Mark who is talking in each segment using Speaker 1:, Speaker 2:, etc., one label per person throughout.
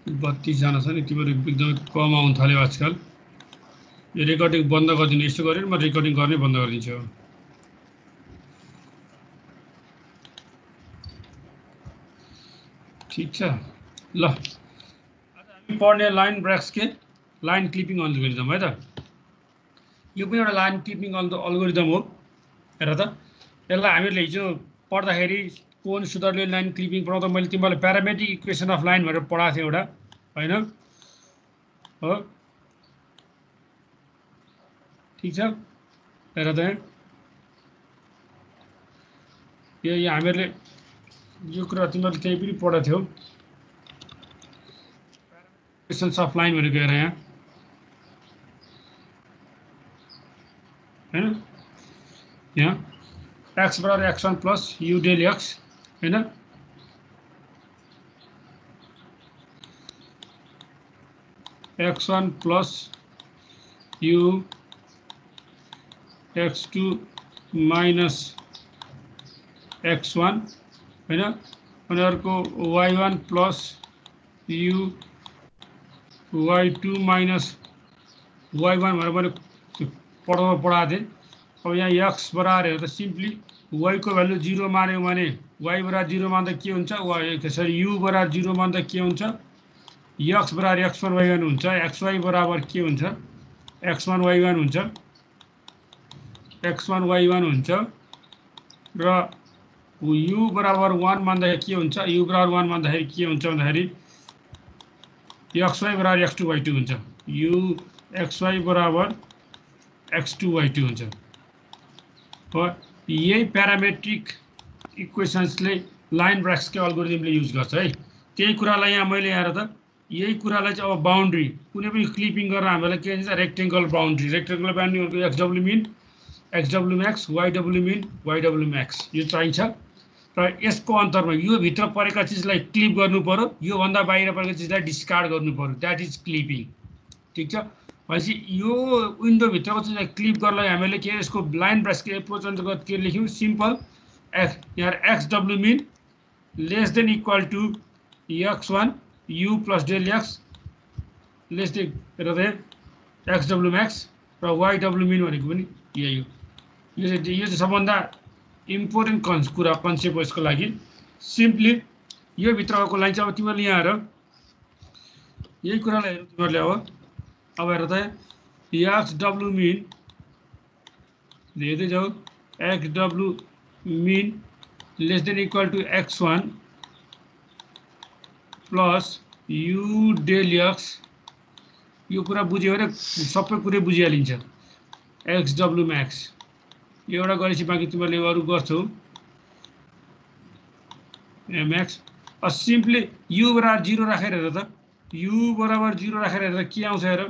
Speaker 1: 32 जना छ नि, तिम्रो एकदमै कम आउन थाल्यो आजकल। यो रेकर्डिङ बन्द गरिदिनु, यस्तो गरेर म रेकर्डिङ गर्ने बन्द गरिदिन्छु। ठीक छ ल, आज हामी पढ्ने लाइन ब्रेक्स के लाइन क्लिपिङ अल्गोरिदम है त। यो पनि एउटा लाइन क्लिपिङ अल्गोरिदम हो। हेर त, यसलाई हामीले हिजो पढ्दाखेरि कोन सुदरले लाइन क्लिपिङ पढाउँदा मैले तिमीलाई प्यारामेट्रिक इक्वेसन अफ लाइन भनेर पढाएको थिएँ एउटा, होइन हो? ठिक छ, हेर त यो हामीहरूले यो कुरा तिमीहरूले त्यही पनि पढाएको थियौ, इक्वेसन्स अफ लाइन भनेको हेर यहाँ, होइन? यहाँ एक्स बराबर x1 plus U del x, होइन? x1 plus you x2 minus x1, होइन? अनि अर्को y1 plus you y2 minus y1 भनेर मैले पढाएको थिएँ। अब यहाँ x बराबर हेर्दा सिम्पली y को भ्यालु 0 मान्यो भने y बराबर 0 मान्दा के हुन्छ, सरी u बराबर 0 मान्दा के हुन्छ, x बराबर x1 y1 हुन्छ, xy बराबर के हुन्छ, x1 y1 हुन्छ, x1 y1 हुन्छ, र u बराबर 1 मान्दा के हुन्छ, u बराबर 1 मान्दाखेरि के हुन्छ भन्दाखेरि xy बराबर x2 y2 हुन्छ, u xy बराबर x2 y2 हुन्छ। यही प्यारामेट्रिक इक्वेसन्सले लाइन ब्रेक्सको अल्गोरिदमले युज गर्छ है। त्यही कुरालाई यहाँ मैले यहाँ त यही कुरालाई चाहिँ अब बाउन्ड्री कुनै पनि क्लिपिङ गरेर हामीलाई के भन्छ, rectangle boundary, rectangle boundary XW min XW max YW min YW max यो चाहिन्छ। र यसको अन्तरमा यो भित्र परेका चिजलाई क्लिप गर्नु पर्यो, योभन्दा बाहिर परेका चिजलाई डिस्कार्ड गर्नु पर्यो, द्याट इज क्लिपिङ। ठिक छ, भनेपछि यो विन्डोभित्रको चाहिँ क्लिप गर्नलाई हामीले के यसको लाइन ब्रेक्सको एप्रोच अन्तर्गत के लेख्यौँ, सिम्पल यहाँ XW min less than equal to x1 u plus del x less than XW max र वाइडब्ल्यू मिन भनेको पनि यही हो। यो चाहिँ सबभन्दा इम्पोर्टेन्ट कुरा कन्सेप्ट हो यसको लागि। सिम्पली यो भित्रको लाइन चाहिँ अब तिमीहरूले यहाँ हेर, यही कुरालाई हेरौँ तिमीहरूले अब हेर त एक्सडब्ल्यू मिन हेर्दै जाऊ, XW min less than equal to x1 plus U del x, यो कुरा बुझ्यो भने सबै कुरै बुझिहालिन्छ। एक्सडब्ल्यू म्याक्स एउटा गरेपछि बाँकी तिमीहरूले अरू गर्छौ म्याक्स। सिम्पली यु बराबर 0 राखेर हेर त, यु बराबर 0 राखेर हेर के आउँछ हेर,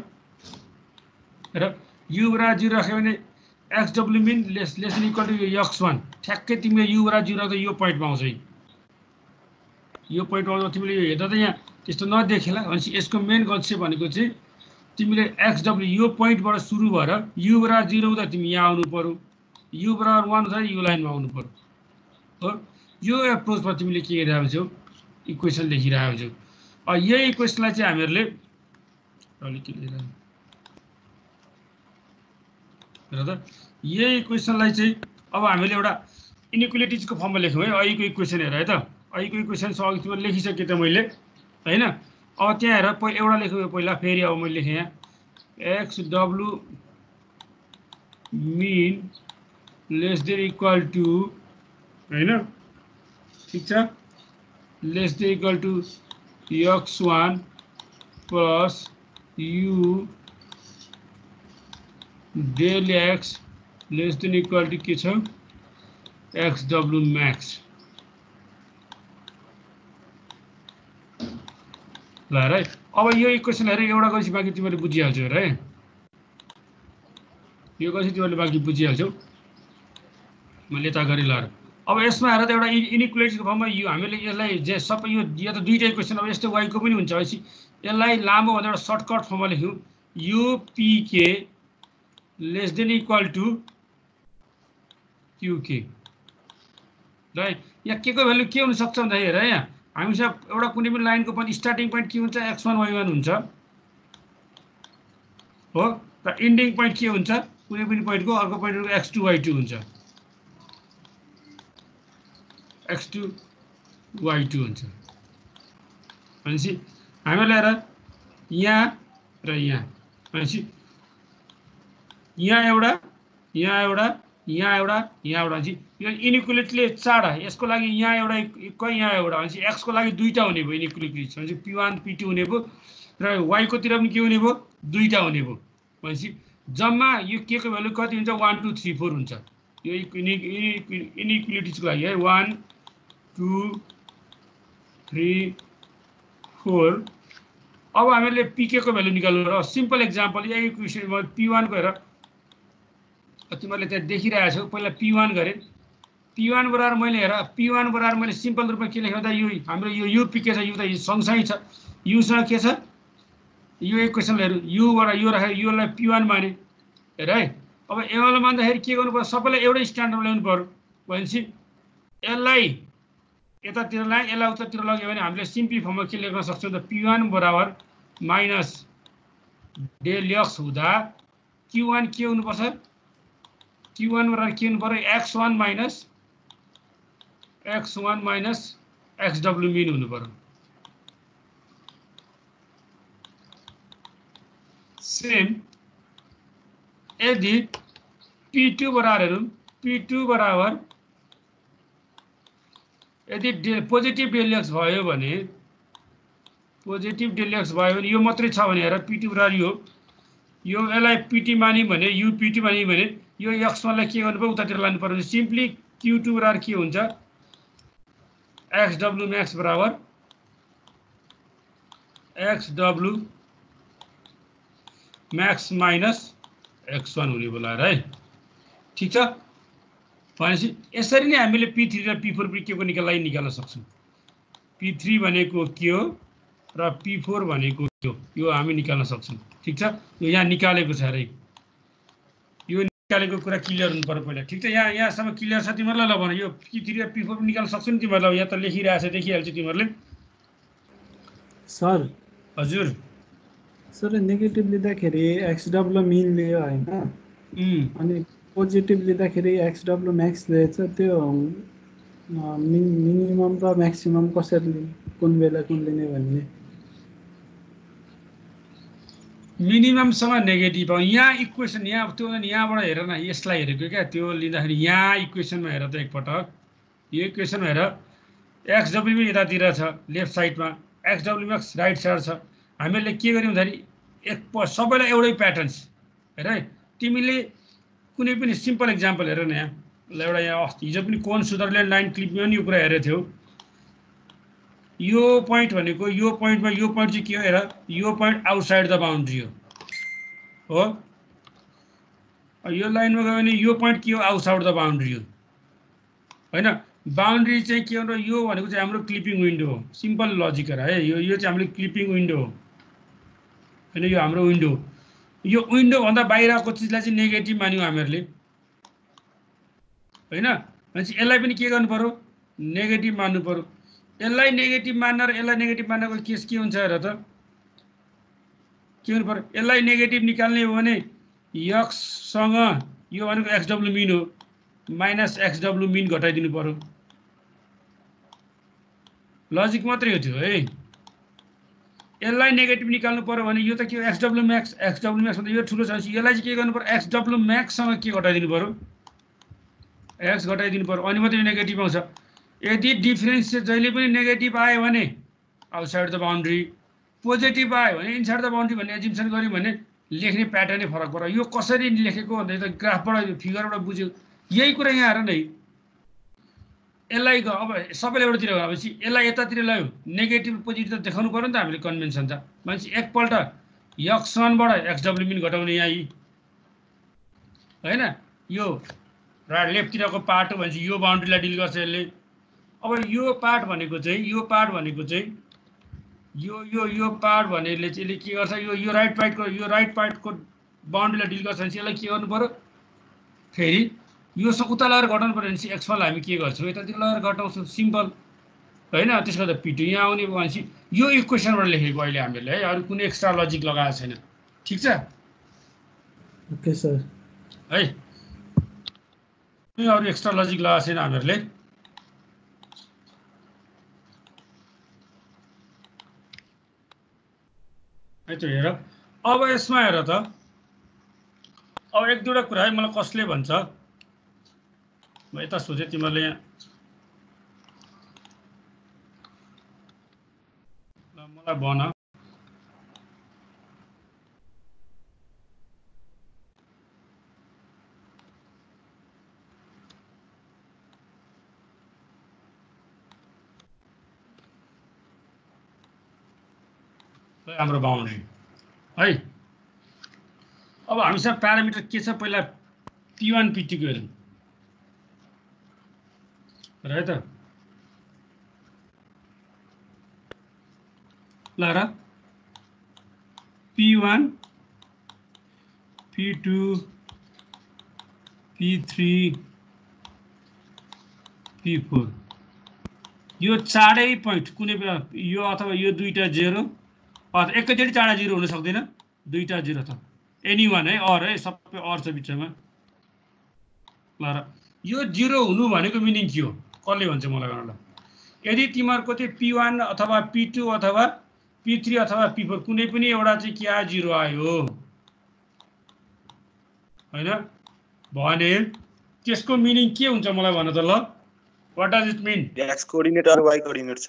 Speaker 1: यु बराबर 0 राख्यो भने XW min less than equal to x1, ठ्याक्कै तिमीले यु बराबर 0 त यो पोइन्टमा आउँछ है, यो पोइन्टमा आउँछ। तिमीले यो हेर्दा त यहाँ त्यस्तो नदेखेला, भनेपछि यसको मेन कन्सेप्ट भनेको चाहिँ तिमीले एक्सडब्ल्यू यो पोइन्टबाट सुरु भएर यु बराबर 0 हुँदा तिमी यहाँ आउनु पर्यो, यु बराबर 1 हुँदा यो लाइनमा आउनु पर्यो हो। यो एप्रोचमा तिमीले के गरिरहेको छौ, इक्वेसन लेखिरहेको छौ। यही इक्वेसनलाई चाहिँ हामीहरूले र त यही इक्वेसनलाई चाहिँ अब हामीले एउटा इनइक्वालिटिजको फर्ममा लेख्यौँ है। अहिलेको इक्वेसन हेर है त, अहिलेको इक्वेसन अघि तिमीले लेखिसकेँ त मैले, होइन? अब त्यहाँ हेर एउटा लेख्यो पहिला, फेरि अब मैले लेखेँ यहाँ XW min less than equal to, होइन? ठिक छ, less than equal to x1 plus U del x less than equal to के छ, एक्सडब्ल्यू म्याक्स। ल हेर है, अब यो इक्वेसन हेर एउटा गरेपछि बाँकी तिमीहरूले बुझिहाल्छौ हेर है, यो गरेपछि तिमीहरूले बाँकी बुझिहाल्छौ। मैले यता गरेँ ल। अब यसमा हेर त एउटा इनइक्वालिटीको फर्ममा यो हामीले यसलाई जे सबै यो त दुईटा इक्वेसन, अब यस्तै वाइको पनि हुन्छ, भनेपछि यसलाई लामो भन्दा एउटा सर्टकट फर्ममा लेख्यौँ, U PK less than equal to QK. Right, यहाँ के को भ्यालु के हुन सक्छ भन्दाखेरि हेर यहाँ हामीसँग एउटा कुनै पनि लाइनको पनि स्टार्टिङ पोइन्ट के हुन्छ x1 y1 हुन्छ हो र एन्डिङ पोइन्ट के हुन्छ कुनै पनि पोइन्टको अर्को पोइन्टको x2 y2 हुन्छ x2 y2 हुन्छ भनेपछि हामीलाई हेर यहाँ र यहाँ भनेपछि यहाँ एउटा यहाँ एउटा यहाँ एउटा यहाँ एउटा भनेपछि यो इनइक्वालिटीले चारवटा यसको लागि यहाँ एउटा यहाँ एउटा भनेपछि x को लागि दुईटा हुने भयो इनइक्वालिटी भनेपछि p1 p2 हुने भयो र y कोतिर पनि के हुने भयो दुईटा हुने भयो भनेपछि जम्मा यो के को भ्यालु कति हुन्छ 1 2 3 4 हुन्छ यो इनइक्वालिटीको लागि है 1 2 3 4 अब हामीले pk को भ्यालु निकाल्नु र सिम्पल एक्जाम्पल यही क्वेशनमा p1 को हेर तिमीहरूले त्यहाँ देखिरहेको छौ पहिला p1 गरे p1 बराबर मैले हेर p1 बराबर मैले सिम्पल रूपमा के लेख्दा यो हाम्रो यो pk छ यो त सँगसँगै छ u सँग के छ यो इक्वेसन हेरौँ u बाट यो राखेर यो लाई p1 माने हेर है अब एमएल मान्दाखेरि के गर्नु पर्छ सबैलाई एउटै स्ट्यान्डर्ड ल्याउनु पर्यो भनेपछि यसलाई यतातिर ल्याए यसलाई उतातिर लग्यो भने हामीले सिम्पली फर्ममा के लेख्न सक्छौँ त p1 बराबर माइनस डेल x हुँदा q1 के हुनुपर्छ q1 बराबर के हुनु पर्यो x1 माइनस xw मिन हुनु पर्यो सेम यदि p2 बराबर हेरौँ p2 बराबर यदि पोजिटिभ डेल x भयो भने पोजिटिभ डेल x भयो भने यो मात्रै छ भने हेर p2 बराबर यो यसलाई pt मान्यौँ भने u pt मान्यौँ भने यो x1 लाई के गर्नु पर्यो उतातिर लानु पर्यो सिम्पली q2 बराबर के हुन्छ xw max बराबर xw max माइनस x1 हुने बोला है ठीक छ भनेपछि यसरी नै हामीले p3 र p4 के को निकाल्न सक्छौं p3 भनेको के हो र p4 भनेको के हो यो हामी निकाल्न सक्छौं ठीक छ यो यहाँ निकालेको छ रे यो निकालेको कुरा क्लियर हुनु पर्यो पहिला ठीक छ यहाँसम्म क्लियर छ तिमीहरुलाई ल भन यो p3 र p4 निकाल्न सक्छौ नि तिमीहरुले यहाँ त लेखिरहेछ देखिहाल्छ तिमीहरुले
Speaker 2: सर
Speaker 1: हजुर
Speaker 2: सर नेगेटिभ लिँदाखेरि xw मिन लियो हैन अनि पोजिटिभ लिँदाखेरि xw म्याक्स लिएछ त्यो मिनिमम र म्याक्सिमम कसरी कुन बेला कुन लिने भन्ने
Speaker 1: मिनिमम सँग नेगेटिभ हो यहाँ इक्वेसन यहाँ त्यो यहाँबाट हेर न यसलाई हेरेको क्या त्यो लिँदाखेरि यहाँ इक्वेसनमा हेर त एकपटक यो इक्वेसनमा हेर xw पनि यतातिर छ लेफ्ट साइडमा xw म्याक्स राइट साइड छ हामीले के गर्यौं भन्दाखेरि सबैलाई एउटै प्याटर्न्स हेर है तिमीले कुनै पनि सिम्पल एक्जाम्पल हेर न यहाँ एउटा यहाँ हिजो पनि कोन सुदरल्यान्ड लाइन क्लिपमा पनि यो कुरा हेरेको थियौ यो पोइन्ट भनेको यो पोइन्टमा यो पोइन्ट चाहिँ के हो हेर यो पोइन्ट आउटसाइड द बाउन्ड्री हो यो लाइनमा गयो भने यो पोइन्ट के हो आउटसाइड द बाउन्ड्री हो हैन बाउन्ड्री चाहिँ के हो यो भनेको चाहिँ हाम्रो क्लिपिङ विन्डो हो सिम्पल लजिक है यो चाहिँ हाम्रो क्लिपिङ विन्डो हो हैन यो हाम्रो विन्डो यो विन्डो भन्दा बाहिरको चीजलाई चाहिँ नेगेटिभ मान्यौ हामीहरुले हैन भनेपछि यसलाई पनि के गर्नु पर्यो नेगेटिभ मान्नु पर्यो यसलाई नेगेटिभ मान्न र यसलाई नेगेटिभ मान्नको केस के हुन्छ हेर त के हुनु पर्यो यसलाई नेगेटिभ निकाल्ने हो भने x सँग यो भनेको xw मिन हो माइनस xw मिन घटाइदिनु पर्यो लजिक मात्रै हो त्यो है यसलाई नेगेटिभ निकाल्नु पर्यो भने यो त के xw म्याक्स भन्दा यो ठुलो छ यसलाई चाहिँ के गर्नु पर्यो xw म्याक्स सँग के घटाइदिनु पर्यो x घटाइदिनु पर्यो अनि मात्रै नेगेटिभ आउँछ यदि डिफरेन्स चाहिँ जहिले पनि नेगेटिभ आयो भने आउटसाइड द बाउन्ड्री पोजिटिभ आयो भने इनसाइड द बाउन्ड्री भन्ने एजम्पसन गर्यौं भने लेख्ने प्याटर्नै फरक पर्यो यो कसरी लेखेको भन्दा त ग्राफबाट फिगरबाट बुझ्यो यही कुरा यहाँ हेर न यसलाई अब सबैले एउटातिर भनेपछि यसलाई यतातिर ल्यायो नेगेटिभ पोजिटिभ त देखाउनु पर्यो नि त हामीले कन्भेन्सन त भनेपछि एकपल्ट x1 बाट xw मिन घटाउने यहाँ हैन यो लेफ्टतिरको पार्ट हो भनेपछि यो बाउन्ड्रीलाई डिल गर्छ यसले अब यो पार्ट भनेको चाहिँ यो पार्ट भनेले चाहिँ यसले के गर्छ यो राइट पार्टको बाउन्ड्रीलाई डिल गर्छ भने यसलाई के गर्नु पर्यो फेरि यो उता लगाएर घटाउनु पर्यो भने x1 लाई हामी के गर्छौं यतातिर लगाएर घटाउँछौं सिम्पल हैन त्यसको त P2 यहाँ आउने भनेपछि यो इक्वेसनबाट लेखेको अहिले हामीले है अरु कुनै एक्स्ट्रा लजिक लगाएको छैन ठीक छ
Speaker 2: ओके सर
Speaker 1: है कुनै अरु एक्स्ट्रा लजिक लगाएको छैन हामीहरुले है त हेर अब यसमा हेर त अब एक दुईटा कुरा है मलाई कसले भन्छ म यता सोचे तिमीले यहाँ मलाई भन हाम्रो बाउन्ड्री है अब हामीसँग प्यारामिटर के छ पहिला P1 P2 को हेरौँ र है त ल र P1 P2 P3 P4 यो चारै पोइन्ट कुनै बेला यो अथवा यो दुईटा 0 अथवा एकैचोटी चारवटा 0 हुन सक्दैन दुईटा 0 त एनीवन है अर है सबै अर छ बिचमा ल र यो 0 हुनु भनेको मिनिङ के हो कसले भन्छ मलाई भन ल यदि तिमीहरुको चाहिँ P1 अथवा P2 अथवा P3 अथवा P4 कुनै पनि एउटा चाहिँ के आयो 0 आयो हैन भने त्यसको मिनिङ के हुन्छ मलाई भन त ल what does it mean
Speaker 3: x coordinate र y कोअर्डिनेट छ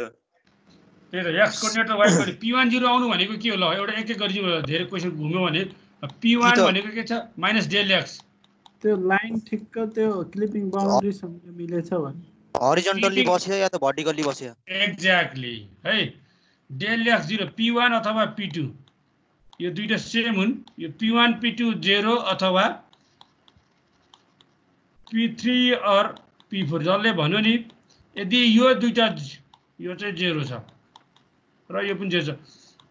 Speaker 1: त्यही त x कोअर्डिनेट र y कोअर्डिनेट P1 0 आउनु भनेको के हो ल एउटा एक एक गरी धेरै क्वेशन घुम्यो भने P1 भनेको के छ -del x
Speaker 2: त्यो लाइन ठिक्क त्यो क्लिपिङ बाउन्ड्रीसँग मिलेछ भने
Speaker 4: हरिजन्टली बस्यो या त भर्टिकली बस्यो
Speaker 1: एक्ज्याक्टली है del x 0 P1 अथवा P2 यो दुईटा सेम हुन् यो P1 P2 0 अथवा P3 और P4 जसले भन्यो नि यदि यो दुईटा यो चाहिँ 0 छ र यो पनि 0 छ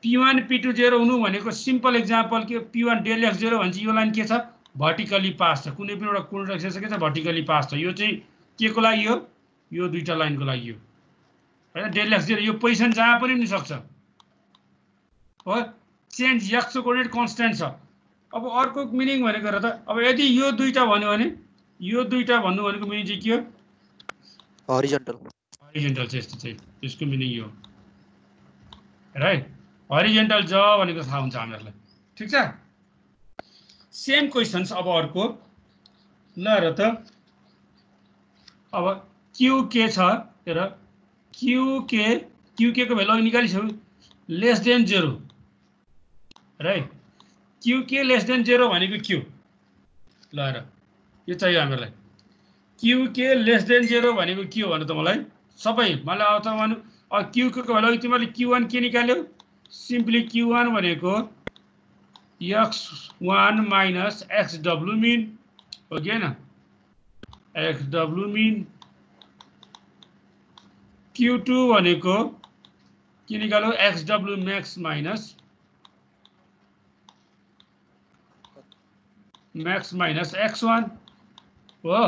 Speaker 1: P1 P2 0 हुनु भनेको सिम्पल एक्जाम्पल के P1 del x 0 भन्छ यो लाइन के छ भर्टिकली पास छ कुनै पनि एउटा कोण रेखा के छ भर्टिकली पास छ यो चाहिँ के को लागि यो दुईटा लाइनको लागि हो हैन del x 0 यो पोजिसन जहाँ पनि हुन सक्छ हो चेन्ज x को कोअर्डिनेट कन्स्ट्यान्ट छ अब अर्को मिनिङ भनेको र त अब यदि यो दुईटा भन्यो भने यो दुईटा भन्नु भनेको मिनिङ चाहिँ के हो
Speaker 4: हरिजन्टल
Speaker 1: चाहिँ यस्तो चाहिँ त्यसको मिनिङ यो राइट हरिजन्टल ज भनेको थाहा हुन्छ हामीहरुलाई ठीक छ सेम क्वेशन्स अब अर्को ल र त अब QK छ हेर QK को भ्यालु निकालिसक्यौ less than 0 right QK less than 0 भनेको के हो ल र यो चाहियो हामीलाई QK लेस देन 0 भनेको के हो भन्नु त मलाई सबै मलाई अथवा भन्नु QK को भ्यालु तिमीले Q1 के निकाल्यौ सिम्पली Q1 भनेको x1 minus xw mean हो गयो न xw mean Q2 भनेको के निकाल्यौ xw max minus x1 हो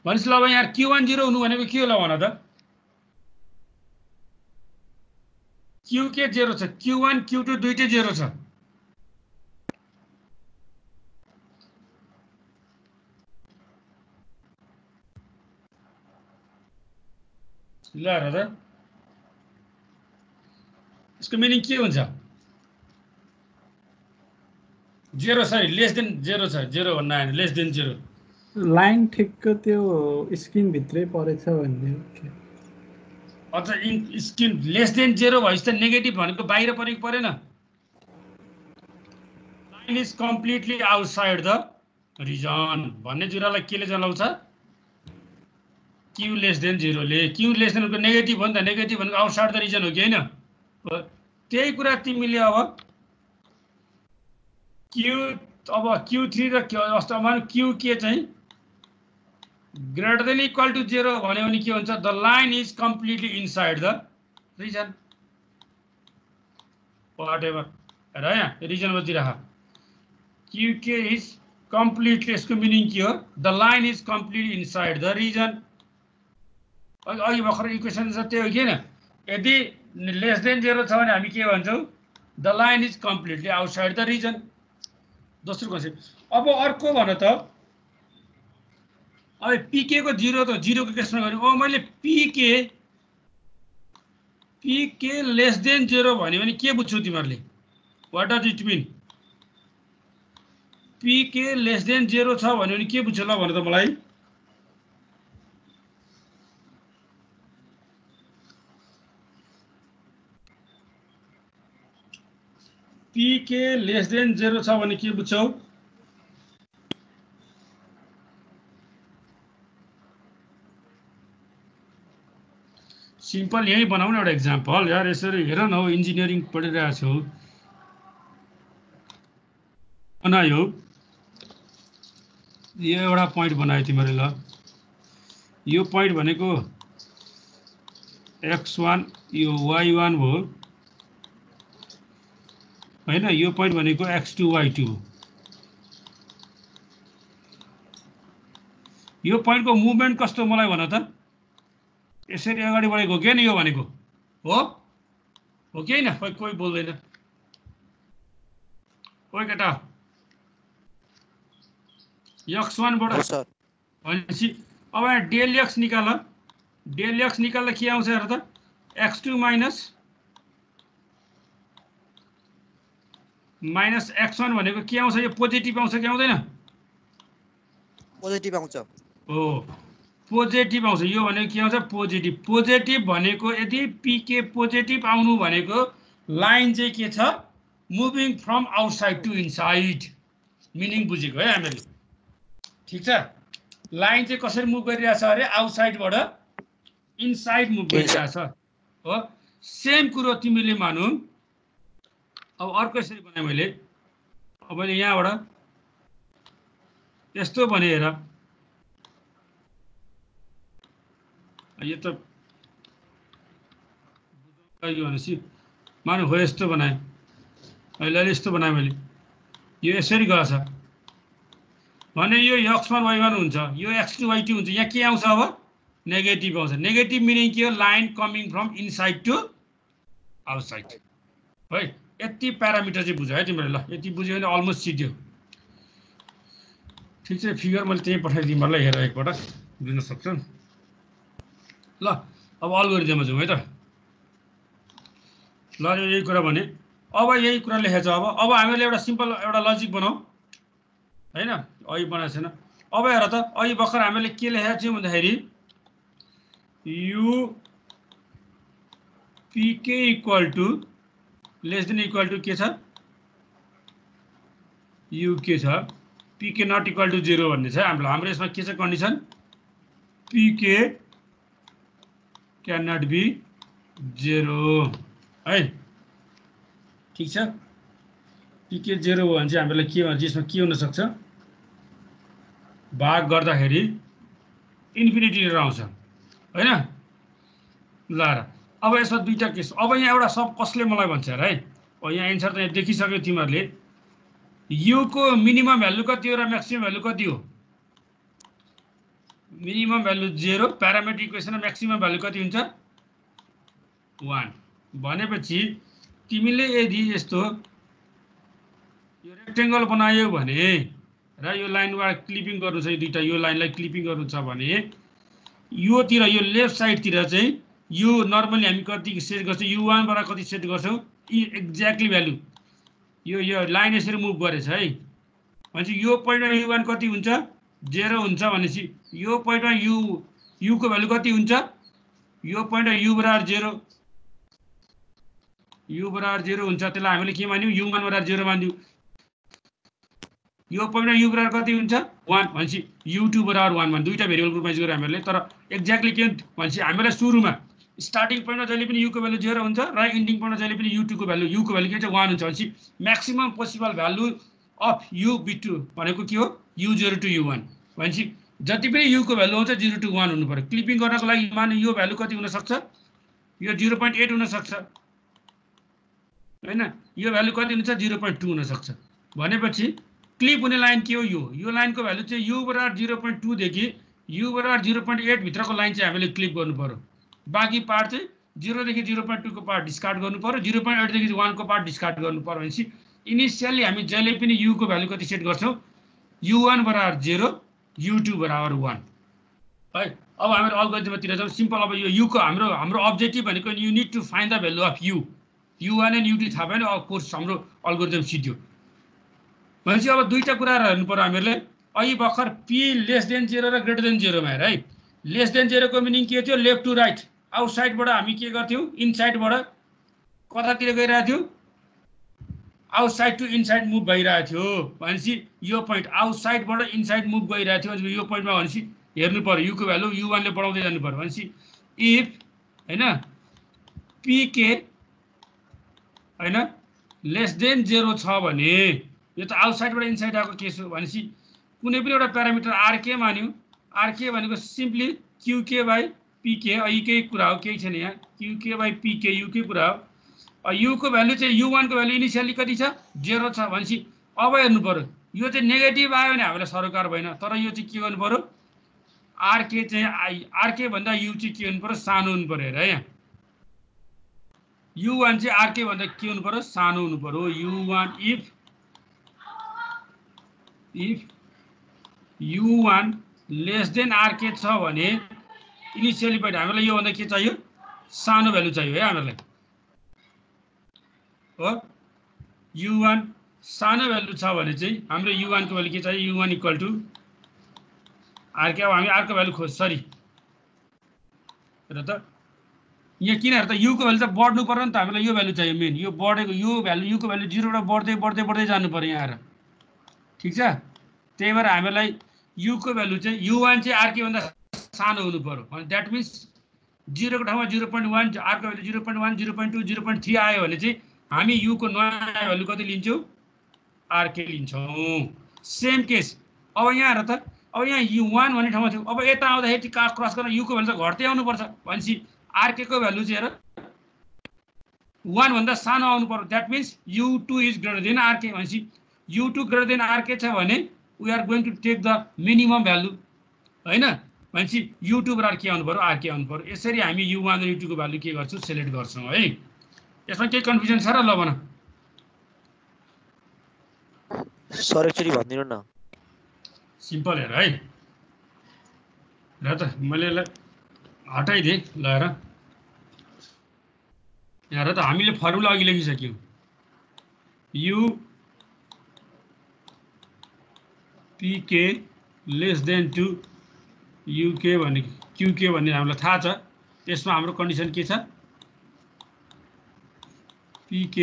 Speaker 1: भनेपछि ल अब यहाँ Q1 0 हुनु भनेको के होला भन त QK 0 छ Q1 Q2 दुईटै 0 छ ल र त यसको मिनिङ के हुन्छ 0 सरी लेस देन 0 छ 0 भन्न आएन लेस देन 0
Speaker 2: लाइन ठिक्क त्यो स्क्रिन भित्रै परेछ भन्ने
Speaker 1: अझ इन स्क्रिन लेस देन 0 भएपछि त नेगेटिभ भनेको बाहिर परेको परेन line is completely outside the region भन्ने जुरालाई केले जनाउँछ Q लेस देन 0 ले Q लेस देन को नेगेटिभ हो नि त नेगेटिभ भनेको आउटसाइड द रिजन हो कि हैन त्यही कुरा तिमीले अब Q3 र अवस्थामा QK चाहिँ ग्रेटर देन इक्वल टु 0 भन्यो भने के हुन्छ the line is completely inside the region whatever र यहाँ रिजन मध्ये राख QK इज कम्प्लिटली यसको मिनिङ के हो the line is completely inside the region अघि भर्खर इक्वेसन छ त्यो हो किन यदि लेस देन 0 छ भने हामी के भन्छौँ the line is completely outside the region दोस्रो कन्सेप्ट अब अर्को भन त अब पीके को 0 त 0 को केसमा गर्नु मैले पीके लेस देन 0 भन्यो भने के बुझ्छौ तिमीहरुले what does it mean PK less than 0 छ भन्यो भने के बुझ्छौ ल भन त मलाई पीके लेस देन 0 छ भने के बुझ्छौ सिम्पल यही बनाउने एउटा एक्जाम्पल यार यसरी हेर न इन्जिनियरिङ पढिरहेको छौ बनायो यो एउटा पोइन्ट बनायो तिमीले ल यो पोइन्ट भनेको x1 यो y1 हो हैन यो पोइन्ट भनेको x2 y2 यो पोइन्टको मुभमेन्ट कस्तो मलाई भन त यसरी अगाडि बढेको के नि यो भनेको हो कि हैन कोही बोल्दैन ओइ केटा x1 बाट भनेपछि अब डेल x निकाल डेल x निकाल्दा के आउँछ हेर त x2 माइनस x1 भनेको के आउँछ यो पोजिटिभ आउँछ कि आउँदैन
Speaker 4: पोजिटिभ आउँछ
Speaker 1: हो पोजिटिभ आउँछ यो भनेको के आउँछ पोजिटिभ पोजिटिभ भनेको यदि पीके पोजिटिभ आउनु भनेको लाइन चाहिँ के छ moving from outside to inside meaning बुझेको है हामीले ठीक छ लाइन चाहिँ कसरी मुभ गरिरहेछ अरे आउटसाइडबाट इनसाइड मुभ गरिरहेछ हो सेम कुरो तिमीले मानौ अब अर्को यसरी बनाए मैले अब मैले यहाँबाट यस्तो भने हेर यो त यो भनेपछि मानु हो यस्तो बनाए अहिले यस्तो बनाए मैले यो यसरी गएछ भने यो x1 y1 हुन्छ यो x2 y2 हुन्छ यहाँ के आउँछ अब नेगेटिभ आउँछ नेगेटिभ मिनिङ के हो line coming from inside to outside है यति प्यारामिटर चाहिँ बुझ है तिमीले ल यति बुझ्यो भने अलमोस्ट सिध्यो ठीक छ फिगर मैले त्यही पठाइदिएँ मलाई हेर एकपटक दिन सक्छौ ल अब अल्गोरिदममा जाउँ है त ल यही कुरा भने अब यही कुरा लेखेछ अब हामीले एउटा सिम्पल एउटा लजिक बनाऊ हैन अहिले बनाएको छैन अब हेर त अहिले भर्खर हामीले के लेखेको थियौँ भन्दाखेरि u p k equal to less than equal to के छ यु के छ पीके नट इक्वल टु 0 भन्ने छ हाम्रो यसमा के छ condition p k can not be 0 है ठीक छ पीके 0 हो भने चाहिँ हामीलाई के भन्छ यसमा के हुन सक्छ भाग गर्दाखेरि इन्फिनिटी लिएर आउँछ हैन ल अब यसमा दुईटा केस अब यहाँ एउटा सब कसले मलाई भन्छ र है यहाँ एन्सर त यहाँ देखिसक्यो तिमीहरूले यु को मिनिमम भ्यालु कति हो र म्याक्सिमम भ्यालु कति हो minimum value 0 parametric equation maximum value कति हुन्छ 1 भनेपछि तिमीले यदि यस्तो यो रेक्टेंगल बनायो भने र यो लाइनबाट क्लिपिङ गर्नु छ दुईटा यो लाइनलाई क्लिपिङ गर्नु छ भने यो तिर यो लेफ्ट साइड तिर चाहिँ यो नर्मली हामी कति सेट गर्छौं u1 बाट कति सेट गर्छौं एक्ज्याक्टली भ्यालु यो लाइन यसरी मुभ गरेछ है भनेपछि यो पोइन्टमा u1 कति हुन्छ 0 हुन्छ भनेपछि यो पोइन्टमा u को भ्यालु कति हुन्छ यो पोइन्टमा u बराबर 0 u बराबर 0 हुन्छ त्यसलाई हामीले के मान्यौ u1 बराबर 0 मान्यौ यो पोइन्टमा u बराबर कति हुन्छ 1 भनेपछि u2 बराबर 1 मान दुईटा भेरिएबल ग्रुपमा गरे हामीले तर एक्ज्याक्टली के भनेपछि हामीलाई सुरुमा स्टार्टिङ पोइन्टमा जहिले पनि u को भ्यालु 0 हुन्छ र एन्डिङ पोइन्टमा जहिले पनि u2 को भ्यालु u को भ्यालु के छ 1 हुन्छ भनेपछि maximum possible value of u b2 भनेको के हो u0 टु u1 भनेपछि जति पनि u को भ्यालु हुन्छ 0 टु 1 हुनु पर्यो क्लिपिङ गर्नको लागि माने यो भ्यालु कति हुन सक्छ यो 0.8 हुन सक्छ हैन यो भ्यालु कति हुन्छ 0.2 हुन सक्छ भनेपछि क्लिप हुने लाइन के हो यो लाइनको भ्यालु चाहिँ u बराबर 0.2 देखि u बराबर 0.8 भित्रको लाइन चाहिँ हामीले क्लिप गर्नु पर्यो बाँकी पार्ट चाहिँ 0 देखि 0.2 को पार्ट डिस्कार्ड गर्नु पर्यो, 0.8 देखि 1 को पार्ट डिस्कार्ड गर्नु पर्यो भनेपछि इनिशियली हामी जहिले पनि u को भ्यालु कति सेट गर्छौं, u1 बराबर 0, u2 बराबर 1 है। अब हामीहरु अल्गोरिथमतिर जाउँ। सिम्पल अब यो u को हाम्रो अब्जेक्टिभ भनेको you need to find the value of u, u1 and u2 थाहा भएन, अफ कोर्स हाम्रो अल्गोरिथम सिद्धियो। भनेपछि अब दुईटा कुराहरु हेर्नु पर्यो हामीहरुले। अघि भर्खर p लेस देन 0 र ग्रेटर देन 0 मा हेर है। लेस देन 0 को मिनिङ के थियो, लेफ्ट टु राइट, आउटसाइडबाट हामी के गर्थ्यौं, इनसाइडबाट कतातिर गइरहेको थियो, आउटसाइड टु इनसाइड मुभ भइरहेको थियो। भनेपछि यो पोइन्ट आउटसाइडबाट इनसाइड मुभ गइरहेको थियो। यो पोइन्टमा भनेपछि हेर्नु पर्यो u को भ्यालु u1 ले बढाउँदै जानु पर्यो। भनेपछि इफ हैन pk हैन लेस देन 0 छ भने यो त आउटसाइडबाट इनसाइड आएको केस हो। भनेपछि कुनै पनि एउटा प्यारामिटर rk मान्यौ, rk भनेको सिम्पली qk बाइ pk, यहीकै कुरा हो, केही छैन यहाँ, qk बाइ pk u कै कुरा हो। u को भ्यालु चाहिँ u1 को भ्यालु इनिशियली कति छ, 0 छ। भनेपछि अब हेर्नु पर्यो, यो चाहिँ नेगेटिभ आयो भने हामीलाई सरोकार भएन, तर यो चाहिँ के गर्नु पर्यो, rk चाहिँ rk भन्दा u चाहिँ के हुनु पर्यो, सानो हुनु पर्यो हेर यहाँ। u1 चाहिँ rk भन्दा के हुनु पर्यो, सानो हुनु पर्यो। u1 if u1 less than rk छ भने इनिशियली पनि हामीलाई यो भन्दा के चाहियो, सानो भ्यालु चाहियो है हामीलाई हो। u1 सानो भ्यालु छ भने चाहिँ हाम्रो u1 को भ्यालु के चाहियो, u1 इक्वल टु rk। अब हामी r को भ्यालु खोज, सरी हेर त यहाँ किन हेर त, u को भ्यालु त बढ्नु पर्यो नि त, हामीलाई यो भ्यालु चाहियो मेन। यो बढेको यो भ्यालु u को भ्यालु 0 बाट बढ्दै बढ्दै बढ्दै जानु पर्यो यहाँ आएर, ठीक छ। त्यही भएर हामीलाई u को भ्यालु चाहिँ u1 चाहिँ rk भन्दा सानो हुनु पर्यो। अनि दैट मिन्स 0 को ठाउँमा 0.1, r को भ्यालु 0.1, 0.2, 0.3 आयो भने चाहिँ हामी u को नयाँ भ्यालु कति लिन्छौं, rk लिन्छौं। सेम केस अब यहाँ हेर त, अब यहाँ u1 भन्ने ठाउँमा थियो, अब यता आउँदाखेरि क्रस गर्न u को भ्यालु त घट्दै आउनु पर्छ। भनेपछि rk को भ्यालु चाहिँ हेर 1 भन्दा सानो आउनु पर्यो। That means u2 is greater than rk। भनेपछि u2 ग्रेटर देन rk छ भने we are going to take the minimum value हैन। भनेपछि u2 बराबर के आउनु पर्यो, rk आउनु पर्यो। यसरी हामी u1 र u2 को भ्यालु के गर्छौं, सिलेक्ट गर्छौं है। यसमा केही कन्फ्युजन छ र, ल भन
Speaker 4: सर एकचोटी भनिदिनु न।
Speaker 1: सिम्पल हेर है, र त मैले यसलाई हटाइदिएँ, ल हेर यहाँ हेर त, हामीले फर्मुला अघि लेखिसक्यौं, u pk less than to uk भन्ने qk भन्ने हामीलाई थाहा छ। त्यसमा हाम्रो कन्डिसन के छ, pk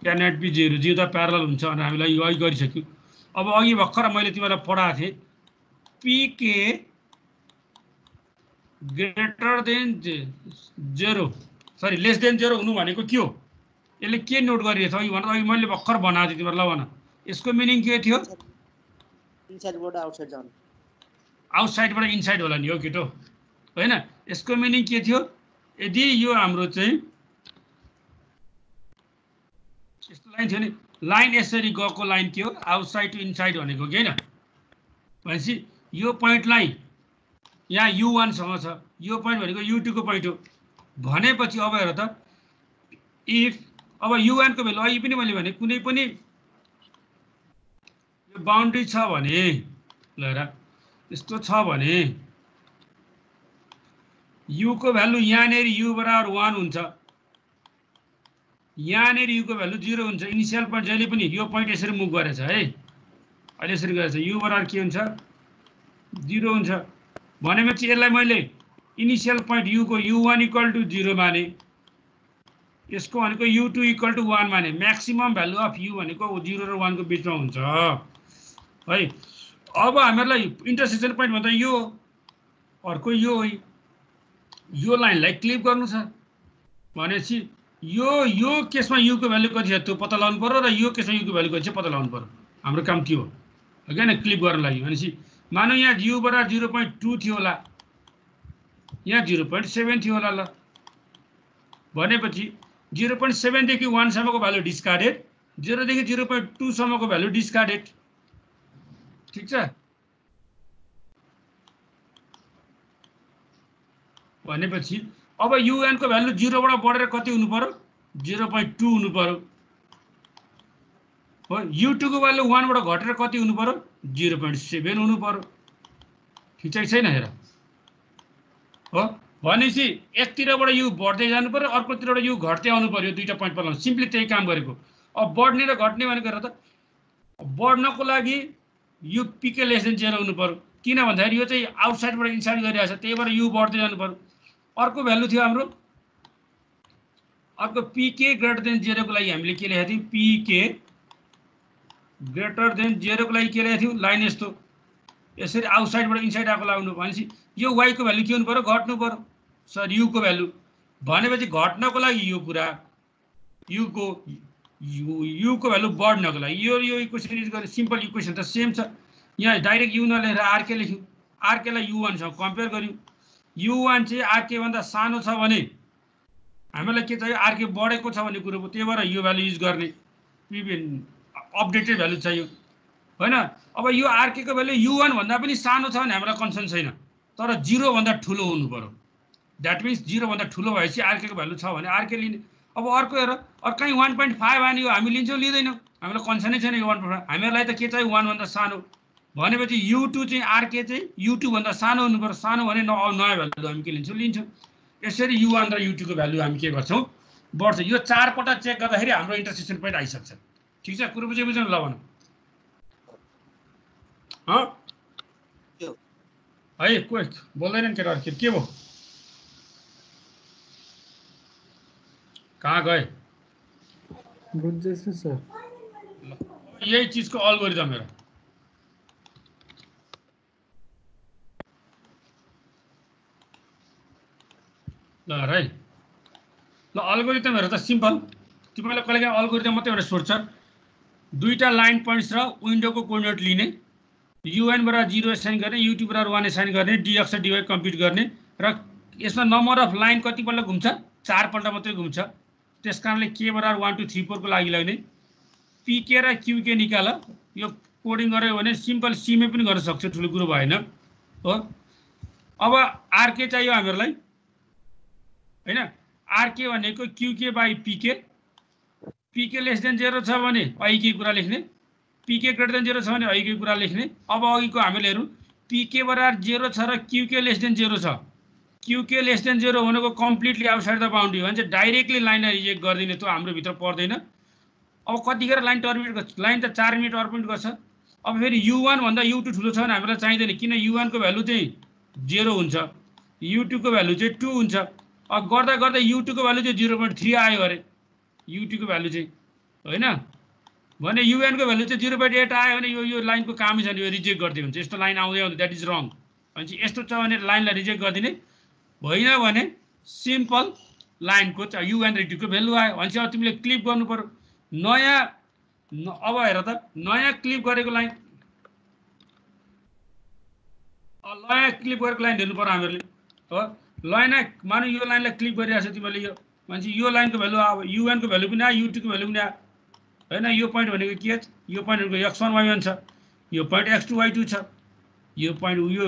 Speaker 1: क्यानट बी 0, 0 त प्यारलल हुन्छ अनि हामीलाई यो अघि गरिसक्यौं। अब अघि भर्खर मैले तिमीलाई पढाएको थिएँ, pk greater than 0 sorry lace than 0 हुनु भनेको के हो, यसले के नोट गरिरहेछ अघि भन, अघि मैले भर्खर बनाएको थिएँ तिमीलाई, ल भन यसको मिनिङ के थियो,
Speaker 4: इनसाइडबाट आउटसाइड जानु,
Speaker 1: आउटसाइडबाट इनसाइड होला नि हो केटो हैन। यसको मिनिङ के थियो, यदि यो हाम्रो चाहिँ यस्तो लाइन थियो नि, लाइन यसरी गएको लाइन के हो, आउटसाइड टु इनसाइड भनेको के हैन। भनेपछि यो पोइन्टलाई यहाँ u1 सँग छ, यो पोइन्ट भनेको u2 को पोइन्ट हो भनेपछि अब हेर त, इफ अब u1 को भ्यालु अघि पनि मैले भने कुनै पनि यो बाउन्ड्री छ भने, ल हेर यस्तो छ भने u को भ्यालु यहाँनेरि u बराबर 1 हुन्छ, यहाँनेरि u को भ्यालु 0 हुन्छ। इनिशियल पोइन्ट जहिले पनि यो पोइन्ट यसरी मुभ गरेछ है, अहिले यसरी गरेछ, u बराबर के हुन्छ, 0 हुन्छ। भनेपछि यसलाई मैले इनिशियल पोइन्ट u को u1 इक्वल टु 0 माने, यसको भनेको u2 इक्वल टु 1 माने। म्याक्सिमम भ्यालु अफ u भनेको 0 र 1 को बीचमा हुन्छ है। अब हामीलाई इन्टरसेक्सन पोइन्ट भन्दा यो अर्को यो लाइनलाई क्लिप गर्नु छ भनेपछि यो केसमा u को भ्यालु कति छ त्यो पत्ता लगाउनु पर्यो र यो केसमा u को भ्यालु कति छ पत्ता लगाउनु पर्यो। हाम्रो काम के हो हैन, क्लिप गर्न लागि। भनेपछि मानौ यहाँ u बराबर 0.2 थियो होला, यहाँ 0.7 थियो होला, ल भनेपछि 0.7 देखि 1 सम्मको भ्यालु डिस्कार्डेड, 0 देखि 0.2 सम्मको भ्यालु डिस्कार्डेड, ठीक छ। भनेपछि अब UN को भ्यालु 0 बाट बढेर कति हुनु पर्यो 0.2 हुनु पर्यो हो U2 को भ्यालु 1 बाट घटेर कति हुनु पर्यो 0.7 हुनु पर्यो ठिक छैन हेर हो भनेपछि एकतिरबाट U बढ्दै जानु पर्यो अर्कोतिरबाट U घट्दै आउनु पर्यो दुईटा पोइन्ट पर सिम्पली त्यही काम गरेको अब बढ्ने र घट्ने भनेको र त बढ्नको लागि U PK लेस देन 0 हुनु पर्यो किन भन्दाखेरि यो चाहिँ आउटसाइडबाट इनसाइड गरिरहेछ त्यही भएर U बढ्दै जानु पर्यो अर्को भ्यालु थियो हाम्रो अर्को PK ग्रेटर देन 0 को लागि हामीले के लेखेको थियौं PK ग्रेटर देन 0 को लागि के लेखेको थियौं लाइन यस्तो यसरी आउटसाइडबाट इनसाइड आको लाउनु भनेपछि यो y को भ्यालु के हुनु पर्यो घट्नु पर्यो सर U को भ्यालु भनेपछि घट्नको लागि यो कुरा U को भ्यालु बढ्नको लागि यो इक्वेसन युज गरे सिम्पल इक्वेसन त सेम छ यहाँ डाइरेक्ट U नलेखेर RK लेख्यौं RK लाई U1 सँग कम्पेयर गर्यौं U1 चाहिँ RK भन्दा सानो छ भने हामीलाई के चाहियो RK बढेको छ भन्ने कुरो हो त्यही भएर यो भ्यालु युज गर्ने अपडेटेड भ्यालु चाहियो हैन अब यो RK को भ्यालु U1 भन्दा पनि सानो छ भने हामीलाई कन्सर्न छैन तर 0 भन्दा ठूलो हुनु पर्यो दैट मीन्स 0 भन्दा ठूलो भएपछि RK को भ्यालु छ भने RK लिने अब अर्को हेर कहीं 1.5 आनी हो हामी लिन्छौं लिदैनौं हामीलाई कन्सर्नै छैन यो 1.5 हामीलाई त के चाहियो 1 भन्दा सानो भनेपछि U2 चाहिँ RK चाहिँ U2 भन्दा सानो हुनु पर्यो सानो भने नयाँ भ्यालु हामी के लिन्छौं लिन्छौं यसरी U1 र U2 को भ्यालु हामी के गर्छौं बढ्छ यो 4 पटक चेक गर्दाखेरि हाम्रो इन्टरसेक्सन पोइन्ट आइसक्छ ठीक छ कुरो बुझ्नु ल भन है कोही बोल्दैनन् केटाहरु के भयो कहाँ गए
Speaker 2: बुझ्दैछु सर
Speaker 1: यही चीजको अल्गोरिदम हेर ल है ल अल्गोरिदम हेर त सिम्पल तिमीलाई कहिलेकाहीँ अल्गोरिदम मात्रै एउटा सोध्छ दुईटा लाइन पोइन्ट्स र विन्डोको कोअर्डिनेट लिने UN बराबर 0 असाइन गर्ने U2 बराबर 1 असाइन गर्ने dx र dy कम्प्युट गर्ने र यसमा नम्बर अफ लाइन कति पल्ट घुम्छ 4 पल्ट मात्रै घुम्छ त्यसकारणले k बराबर 1 2 3 4 को लागि लाग्ने PK र QK निकाल यो कोडिङ गर्यो भने सिम्पल C मै पनि गर्न सक्छ ठुलो कुरो भएन हो अब RK चाहियो हामीलाई हैन RK भनेको QK बाइ PK PK लेस देन 0 छ भने I की कुरा लेख्ने PK ग्रेटर देन 0 छ भने I की कुरा लेख्ने अब अघिको हामीले हेरौं PK बराबर 0 छ र QK लेस देन 0 छ QK लेस देन 0 भनेको कम्प्लिटली आउटसाइड द बाउन्ड्री हो भने चाहिँ डाइरेक्टली लाइनलाई रिजेक्ट गर्दिने त्यो हाम्रो भित्र पर्दैन अब कतिखेर लाइन टर्मिनेट गर्छ लाइन त 4 मिनेट टर्मिनेट गर्छ अब फेरि U1 भन्दा U2 ठुलो छ भने हामीलाई चाहिदैन किन U1 को भ्यालु चाहिँ 0 हुन्छ U2 को भ्यालु चाहिँ 2 हुन्छ अब गर्दा गर्दा U2 को भ्यालु चाहिँ 0.3 आयो अरे U2 को भ्यालु चाहिँ हैन भने UN को भ्यालु चाहिँ 0.8 आयो भने यो लाइनको कामै छैन यो रिजेक्ट गर्दै हुन्छ यस्तो लाइन आउँदै आउँदै दैट इज रङ भनेपछि यस्तो छ भने लाइनलाई रिजेक्ट गर्दिने होइन भने सिम्पल लाइनको UN र U2 को भ्यालु आयो भनेपछि अब तिमीले क्लिप गर्नु पर्यो नयाँ अब हेर त नयाँ क्लिप गरेको लाइन हेर्नु पर्यो हामीहरूले हो लाइन मानु यो लाइनलाई क्लिप गरिरहेछ तिमीले यो भनेपछि यो लाइनको भ्यालु अब UN को भ्यालु पनि आयो U2 को भ्यालु पनि आयो हैन यो पोइन्ट भनेको के छ यो पोइन्ट भनेको x1 y1 छ यो पोइन्ट x2 y2 छ यो पोइन्ट यो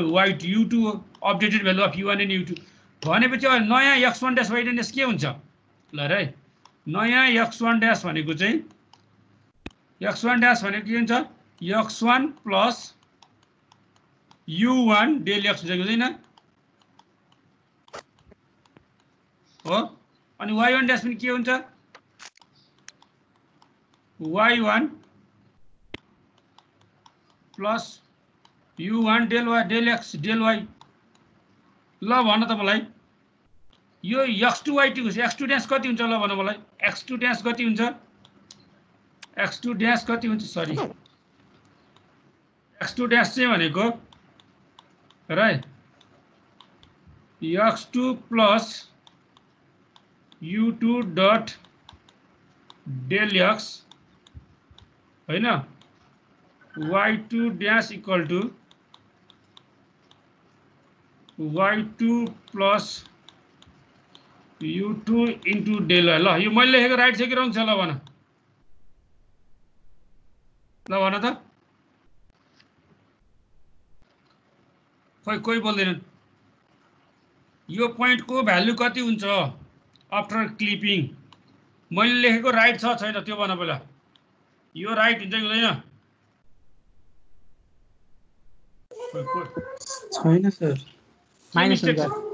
Speaker 1: u2 हो updated value of u1 and u2 भनेपछि अब नयाँ x1 ड्याश y1 ड्याश के हुन्छ ल है नयाँ x1 ड्याश भनेको चाहिँ x1 ड्याश भनेको के हुन्छ x1 plus u1 del x हुन्छ हुँदैन हो अनि y1 ड्याश पनि के हुन्छ y1 plus u1 del y del x del y ल भन त मलाई यो x2 y2 x2 ड्याश कति हुन्छ ल भन मलाई x2 ड्याश कति हुन्छ x2 ड्याश कति हुन्छ सरी x2 ड्याश चाहिँ भनेको र x2 plus u2 dot del x हैन y2 dash equal to y2 plus u2 into del y ल यो मैले लेखेको राइट छ कि रङ छ ल भन त कोही बोल्दैनन् यो पोइन्टको भ्यालु कति हुन्छ आफ्टर क्लिपिङ? मैले लेखेको राइट छ छैन त्यो भन पहिला। यो राइट हुन्छ कि हुँदैन?
Speaker 2: छैन सर,
Speaker 4: माइनस
Speaker 1: मिस्टेक
Speaker 4: हुन्छ।
Speaker 1: छ।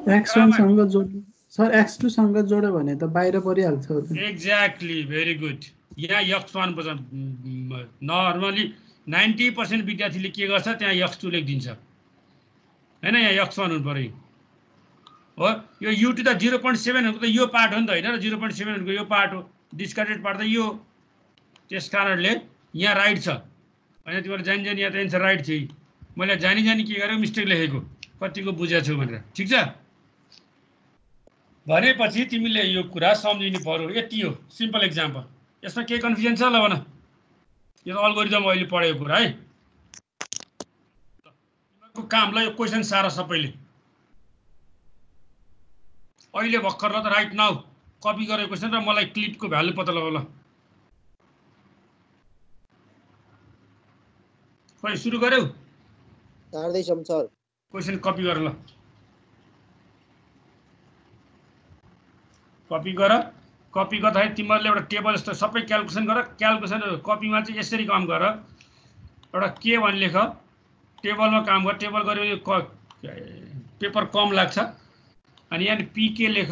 Speaker 2: x1 सँग जोड सर x2 सँग जोड्यो भने त बाहिर परिहाल्छ।
Speaker 1: Exactly, very good. यहाँ x1 पर्छ। नर्मली 90% विद्यार्थीले के गर्छ त्यहाँ x2 लेखिदिन्छ हैन, यहाँ x1 हुनु पर्यो हो। यो u टु द 0.7 भनेको त यो पार्ट हो नि त हैन र 0.7 भनेको यो पार्ट हो, डिस्कार्डेड पार्ट त यो। त्यस कारणले यहाँ राइट छ हैन। तिमीले जानी जानी यहाँ त एन्सर राइट थियो। मैले जानी जानी के गरेको मिस्टेक लेखेको, कतिको बुझेको छु भनेर। ठिक छ भनेपछि तिमीले यो कुरा सम्झिनु पर्यो। यति हो सिम्पल एक्जाम्पल। यसमा केही कन्फ्युजन छ ल भन? यो अल्गोरिदम अहिले पढेको कुरा है। तिमीहरूको काम ल यो क्वेसन सार सबैले अहिले भर्खर ल त राइट नाउ कपी गरेको क्वेसन र मलाई क्लिपको भ्यालु पत्ता लगाऊ ल। खोइ सुरु गर्यौ?
Speaker 4: गर्दैछौँ सर।
Speaker 1: क्वेसन कपी गर ल। कपी गर। कपी गर्दाखेरि तिमीहरूले एउटा टेबल जस्तो सबै क्यालकुलेसन गर। क्यालकुलेसन कपीमा चाहिँ यसरी काम गर। एउटा के भन्ने लेख, टेबलमा काम गर। टेबल गऱ्यो भने पेपर कम लाग्छ। अनि यहाँ पीके लेख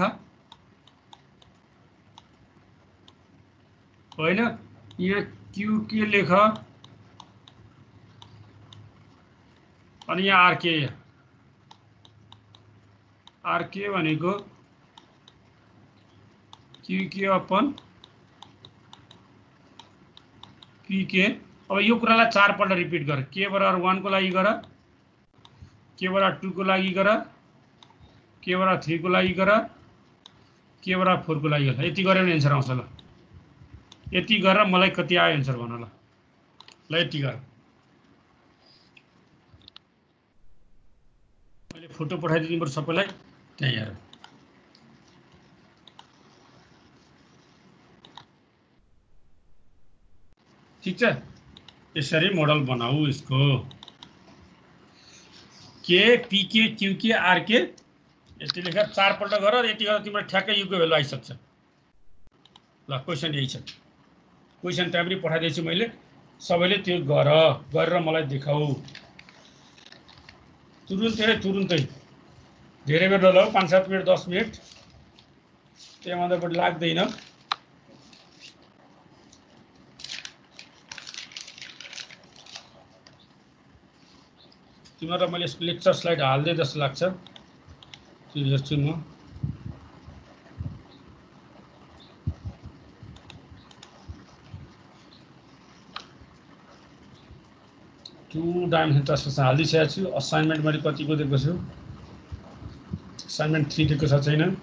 Speaker 1: होइन, यहाँ क्युके लेख अनि यहाँ आरके। आरके भनेको क्युके अपन पीके। अब यो कुरालाई 4 पल्ट रिपिट गर। के बराबर 1 को लागि गर, के बराबर 2 को लागि गर, के बराबर 3 को लागि गर, के बराबर 4 को लागि गर। यति गऱ्यो भने एन्सर आउँछ ल। यति गरेर मलाई कति आयो एन्सर भन ल। ल यति गर। मैले फोटो पठाइदिनु पर्छ सबैलाई, त्यहाँ हेर। ठिक छ, यसरी मोडल बनाऊ इसको। के पीके क्युके आरके यति लेखेर 4 पल्ट गर। यति गरेर तिम्रो ठ्याक्कै युको भ्यालु आइसक्छ। ल क्वेसन यही छ। क्वेसन त्यहाँ पनि पठाइदिन्छु मैले, सबैले त्यो गरेर मलाई देखाऊ तुरुन्तै। धेरै बेर नलाऊ, 5-7 मिनट 10 मिनट, त्यहाँभन्दा बढी लाग्दैन। तिमीहरूलाई मैले लेक्चर स्लाइड हाल्दै जस्तो लाग्छ, त्यो हेर्छु म। टु डाइमेन्सन ट्रान्सफर्मेसन हालिदिइसकेको छु। असाइनमेन्ट मैले कतिको दिएको छु? असाइनमेन्ट 3 दिएको छ छैन?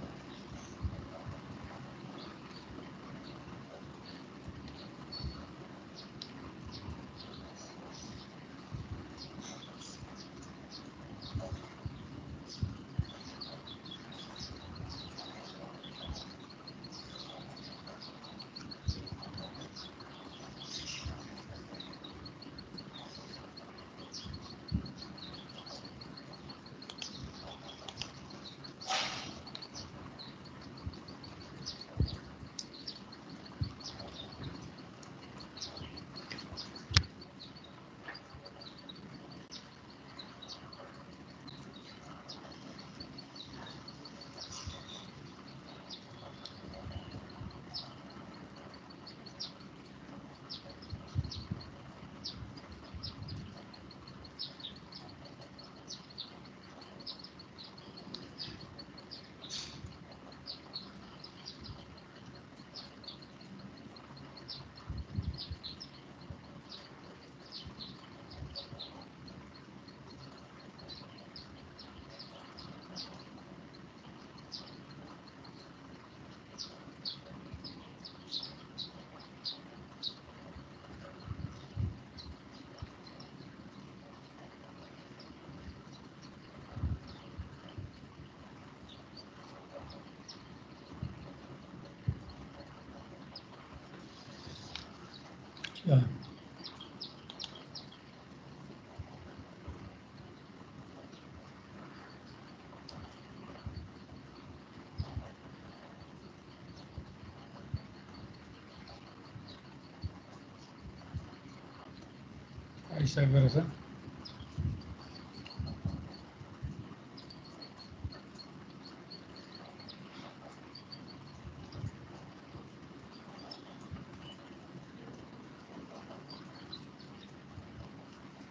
Speaker 1: आइसकेको रहेछ।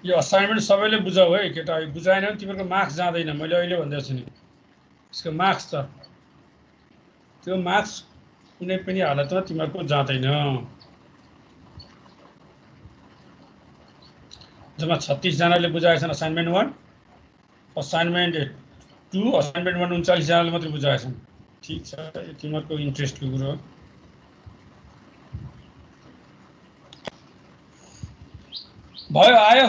Speaker 1: यो असाइनमेन्ट सबैले बुझाऊ है केटा, बुझाएन भने तिमीहरूको मार्क्स जाँदैन। मैले अहिले भन्दैछु नि, यसको मार्क्स छ, त्यो मार्क्स कुनै पनि हालतमा तिमीहरूको जाँदैन। जम्मा 36 जनाले बुझाएछन् असाइनमेन्ट 1, असाइनमेन्ट 2, असाइनमेन्ट 1 39 जनाले मात्रै बुझाएछन्। ठिक छ, यो तिमीहरूको इन्ट्रेस्टको कुरो हो। भयो, आयो।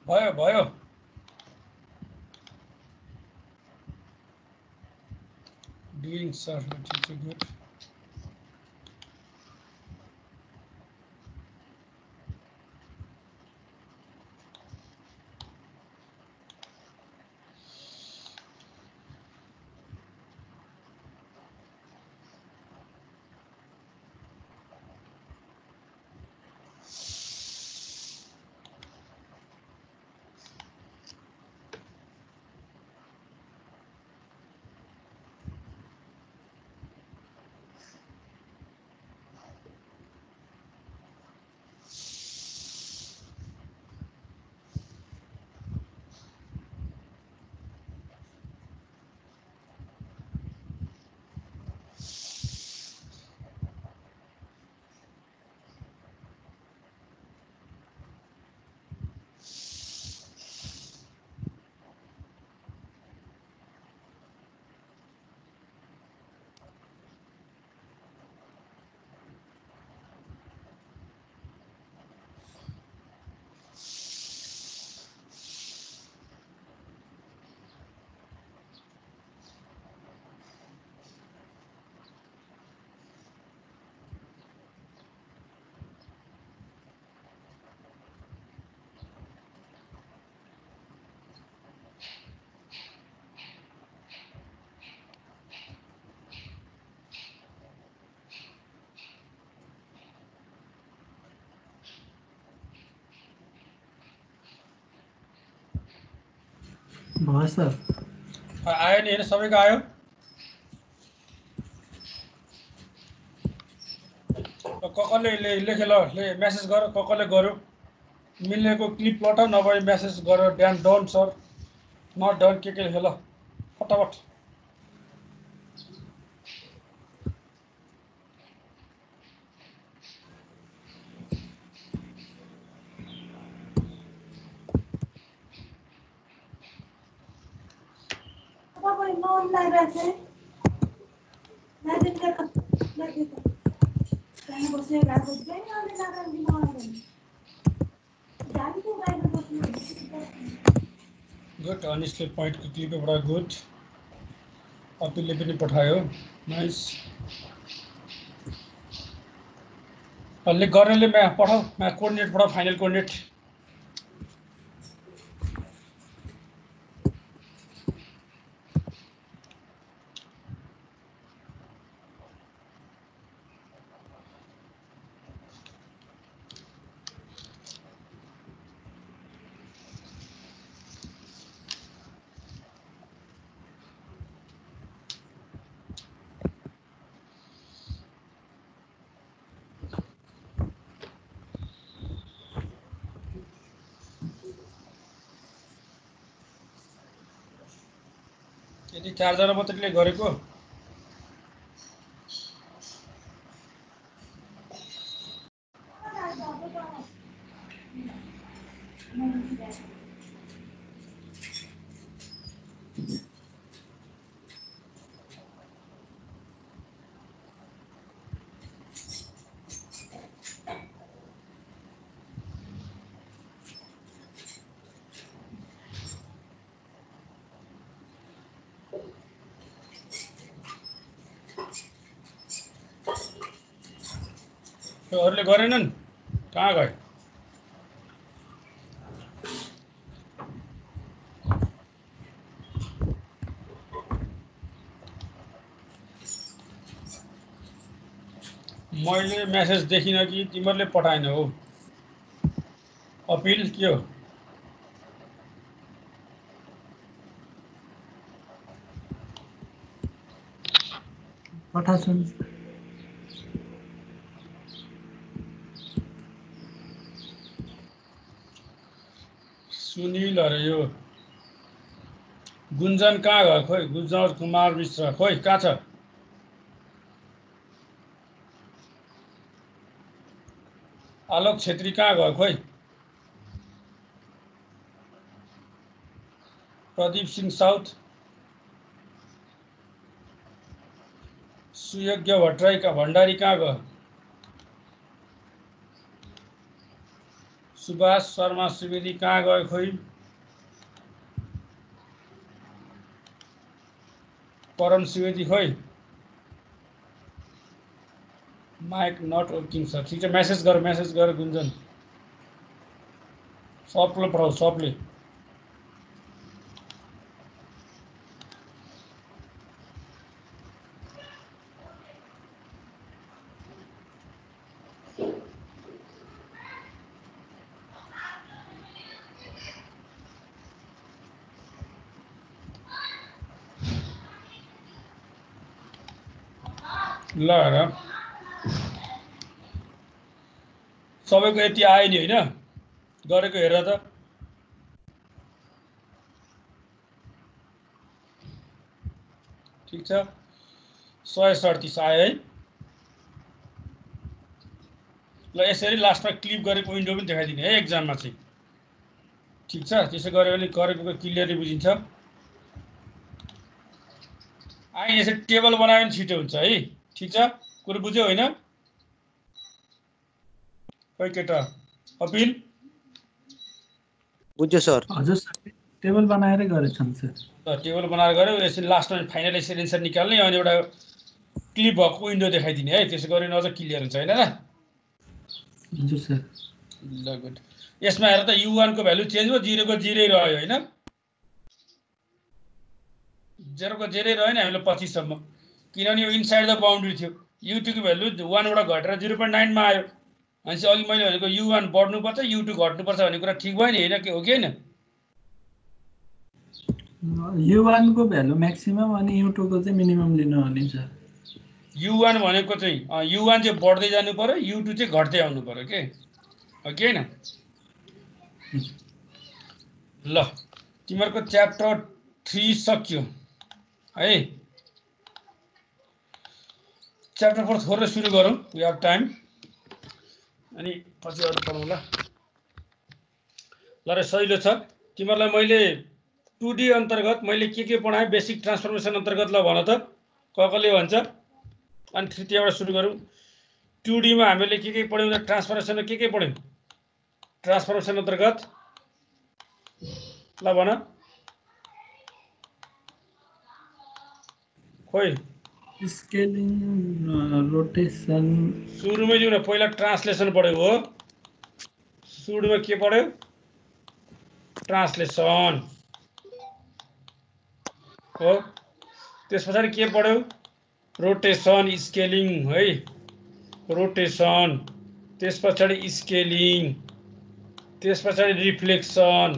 Speaker 1: भयो भयो। Doing sir, teacher good.
Speaker 2: भयो सर।
Speaker 1: आयो नि हेर सबैको आयो। कसले लेखे ल मेसेज गर कसले गर्यो मिल्नेको क्लिप पठाऊ नभए मेसेज गर डन सर नट डन के लेखे ल फटाफट। गुड अनिसले पोइन्टको क्लिप एउटा गुड अपिलले पनि पठायो नाइस। अहिले गर्नेले पठाऊ कोअर्डिनेट पठाऊ फाइनल कोअर्डिनेट। यदि 4 जना मात्रैले गरेको अरूले गरेनन् कहाँ गए? मैले मेसेज देखिन कि तिमीहरूले पठाएन हो अपिल के हो?
Speaker 2: पठाउँछु
Speaker 1: सुनिल अरे यो गुन्जन कहाँ गयो खोइ? गुन्जन कुमार मिश्र खोइ कहाँ छ? आलोक छेत्री कहाँ गयो खोइ? प्रदीप सिंह साउथ, सुयोग्य भट्टराई का भण्डारी कहाँ गयो? सुभाष शर्मा सुवेदी कहाँ गयो खोइ? परम सुवेदी खोइ? माइक नट वर्किङ छ। ठिक छ मेसेज गर गुन्जन सबले पठाऊ सबले। ल र सबैको यति आयो नि होइन गरेको हेर त ठिक छ 137 आयो है। ल यसरी लास्टमा क्लिप गरेको विन्डो पनि देखाइदिने है एक्जाममा चाहिँ ठिक छ। त्यसो गर्यो भने गरेको क्लियरली बुझिन्छ। आइ यसरी टेबल बनायो भने छिटो हुन्छ है। ठिक छ कुरो बुझ्यौ होइन? खोइ केटा अपिल
Speaker 4: बुझ्यो सर।
Speaker 2: हजुर सर टेबल बनाएरै गरेछन् सर।
Speaker 1: टेबल बनाएर गऱ्यो यसरी लास्टमा फाइनल यसरी एन्सर निकाल्ने अनि एउटा क्लिप भएको विन्डो देखाइदिने है। त्यसो गरे अझ क्लियर हुन्छ होइन र?
Speaker 2: हजुर सर।
Speaker 1: ल गुड। यसमा हेर त u1 को भ्यालु चेन्ज भयो 0 को 0 रह्यो होइन? 0 को 0 रह्यो नि हामीलाई 25 सम्म किनभने यो इनसाइड द बाउन्ड्री थियो। u2 को भ्यालु 1 बाट घटेर 0.9 मा आयो। भनेपछि अघि मैले भनेको u1 बढ्नुपर्छ u2 घट्नुपर्छ भन्ने कुरा ठिक भयो नि होइन? के हो कि होइन?
Speaker 2: U1 को भ्यालु म्याक्सिमम अनि U2 को चाहिँ मिनिमम लिनु हो नि सर।
Speaker 1: U1 भनेको चाहिँ U1 चाहिँ बढ्दै जानु पर्यो, U2 चाहिँ घट्दै आउनु पर्यो के हो कि हैन? ल तिमीहरुको च्याप्टर 3 सक्यो है। च्याप्टर 4 थोरै सुरु गरौँ, वी हैव टाइम, अनि पछि अरु पढौँला। ल र सहिलो छ। तिमीहरुलाई मैले 2D अन्तर्गत मैले के पढाएँ, बेसिक ट्रान्सफर्मेसन अन्तर्गत ल भन त कसले भन्छ। अनि तृतीयबाट सुरु गरौँ। 2D मा हामीले के पढ्यौँ त, ट्रान्सफर्मेसनमा के पढ्यौँ ट्रान्सफर्मेसन अन्तर्गत, ल भन। खोइ
Speaker 2: स्केलिङ, रोटेसन।
Speaker 1: सुरुमै जाउँ न, पहिला ट्रान्सलेसन पढ्यौ हो। सुरुमा के पढ्यौ? ट्रान्सलेसन हो। त्यसपछि के पढ्यौ? रोटेसन, स्केलिङ है, रोटेसन। त्यसपछि स्केलिङ, त्यसपछि रिफ्लेक्सन,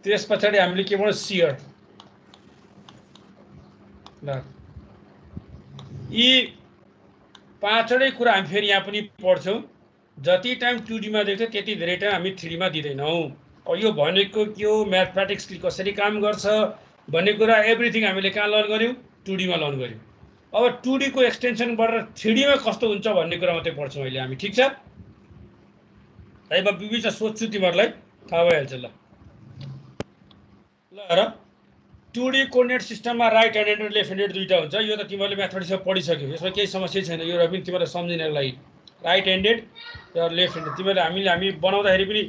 Speaker 1: त्यसपछि हामीले के पढ्यौ? सियर। ल यी पाँचवटै कुरा हामी फेरि यहाँ पनि पढ्छौँ। जति टाइम 2D मा देख्छौँ त्यति धेरै टाइम हामी 3D मा दिँदैनौँ। अब यो भनेको के हो, म्याथमेटिक्स कसरी काम गर्छ भन्ने कुरा एभ्रिथिङ हामीले कहाँ लर्न गर्यौँ? 2D मा लर्न गर्यौँ। अब 2D को एक्सटेन्सन गरेर 3D मा कस्तो हुन्छ भन्ने कुरा मात्रै पढ्छौँ अहिले हामी, ठिक छ? है म बिबिचमा सोध्छु, तिमीहरूलाई थाहा भइहाल्छ। ल हेर, 2D कोर्डिनेट सिस्टममा राइट ह्यान्डेड र लेफ्ट ह्यान्डेड दुईटा हुन्छ। यो त तिमीहरूले म्याथमेटिक्समा पढिसक्यौ, यसमा केही समस्या छैन। यो पनि तिमीहरूलाई सम्झिनको लागि राइट ह्यान्डेड र लेफ्ट ह्यान्डेड तिमीहरूले हामी बनाउँदाखेरि पनि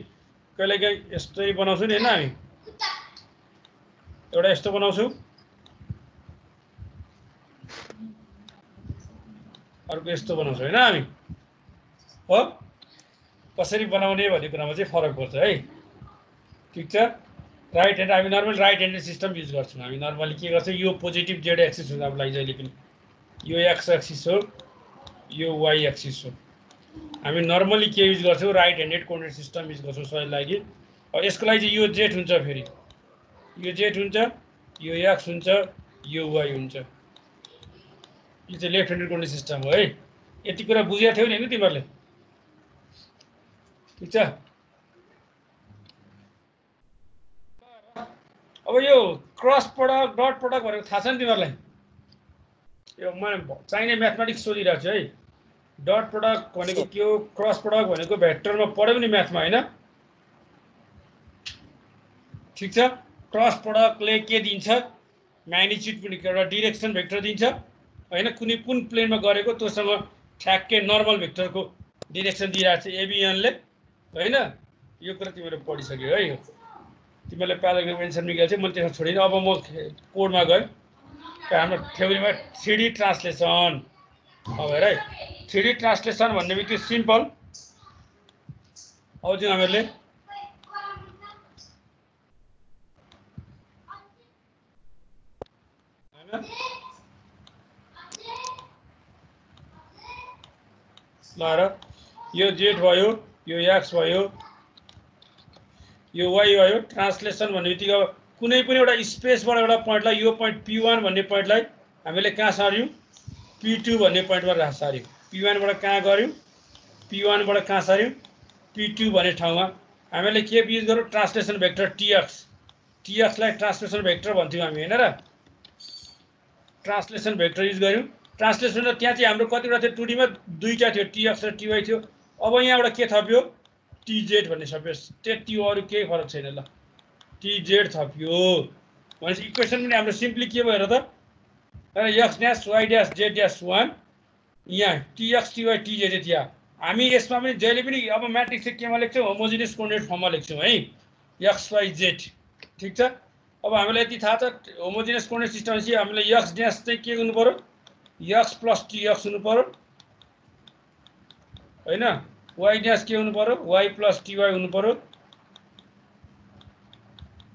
Speaker 1: कहिलेकाहीँ यस्तै बनाउँछौँ नि हैन, हामी एउटा यस्तो बनाउँछौँ, अर्को यस्तो बनाउँछौँ हैन हामी हो। कसरी बनाउने भन्ने कुरामा चाहिँ फरक पर्छ है, ठिक छ? राइट ह्यान्ड हामी normal right handed system use गर्छौँ। हामी नर्मली के गर्छौँ, यो पोजिटिभ जेड एक्सिस हुन्छ हामीलाई जहिले पनि, यो एक्स एक्सिस हो, यो वाई एक्सिस हो। हामी नर्मली के युज गर्छौँ? Right handed coordinate system use गर्छौँ सहजको लागि। अब यसको लागि चाहिँ यो जेड हुन्छ, फेरि यो जेड हुन्छ, यो एक्स हुन्छ, यो वाई हुन्छ। यो चाहिँ लेफ्ट ह्यान्डेड कोर्डिनेट सिस्टम हो है। यति कुरा बुझेको थियौ नि हैन तिमीहरूले, ठिक छ? अब यो क्रस प्रोडक्ट, डट प्रोडक्ट भनेको थाहा छ नि तिमीहरूलाई? यो मैले चाहिने म्याथमेटिक्स सोधिरहेको छु है। डट प्रोडक्ट भनेको के हो, क्रस प्रोडक्ट भनेको भेक्टरमा पढ्यौ नि म्याथमा हैन, ठिक छ? क्रस प्रोडक्टले के दिन्छ? म्याग्निट्युड पनि एउटा डिरेक्सन भेक्टर दिन्छ हैन, कुन प्लेनमा गरेको त्योसँग ठ्याक्कै नर्मल भेक्टरको डिरेक्सन दिइरहेको छ एबियनले हैन। यो कुरा तिमीहरूले पढिसक्यौ है। यो तिमीहरूले प्याराग्राफ एन्सर निकाल्छ, मैले त्यसमा छोडिनँ। अब म कोडमा गएँ, हाम्रो थ्योरीमा 3D ट्रान्सलेसन। अब हेर है, 3D ट्रान्सलेसन भन्ने बित्तिकै सिम्पल। अब चाहिँ हामीहरूले ल हेर, यो जेड भयो, यो एक्स भयो, यो वाई भयो। ट्रान्सलेसन भन्ने बित्तिकै अब कुनै पनि एउटा स्पेसबाट एउटा पोइन्टलाई, यो पोइन्ट P1 भन्ने पोइन्टलाई हामीले कहाँ सार्यौँ? P2 भन्ने पोइन्टमा सार्यौँ। P1 बाट कहाँ गऱ्यौँ? P1 बाट कहाँ सार्यौँ? P2 भन्ने ठाउँमा। हामीले के युज गर्यौँ? Translation vector TX। TX लाई ट्रान्सलेसन भेक्टर भन्थ्यौँ हामी हैन र? ट्रान्सलेसन भेक्टर युज गर्यौँ। ट्रान्सलेसन र त्यहाँ चाहिँ हाम्रो कतिवटा थियो? 2D मा दुईटा थियो, TX र TY थियो। अब यहाँबाट के थप्यो? TZ भन्ने थप्यो। त्यति हो, अरु केही फरक छैन। ल TZ थप्यो भनेपछि इक्वेसन पनि हाम्रो सिम्पली के भयो र त? x dash y dash z dash 1 यहाँ TX TY TZ थियो। हामी यसमा पनि जहिले पनि अब म्याट्रिक्स चाहिँ केमा लेख्छौँ? होमोजिनियस कोर्डिनेट फर्ममा लेख्छौँ है, x y z, ठिक छ? अब हामीलाई यति थाहा छ होमोजिनियस कोर्डिनेट सिस्टम चाहिँ हामीले x ड्यास चाहिँ के हुनु पर्यो? x प्लस TX हुनु पर्यो हैन? y ड्यास के हुनु पर्यो? y प्लस TY हुनु पर्यो,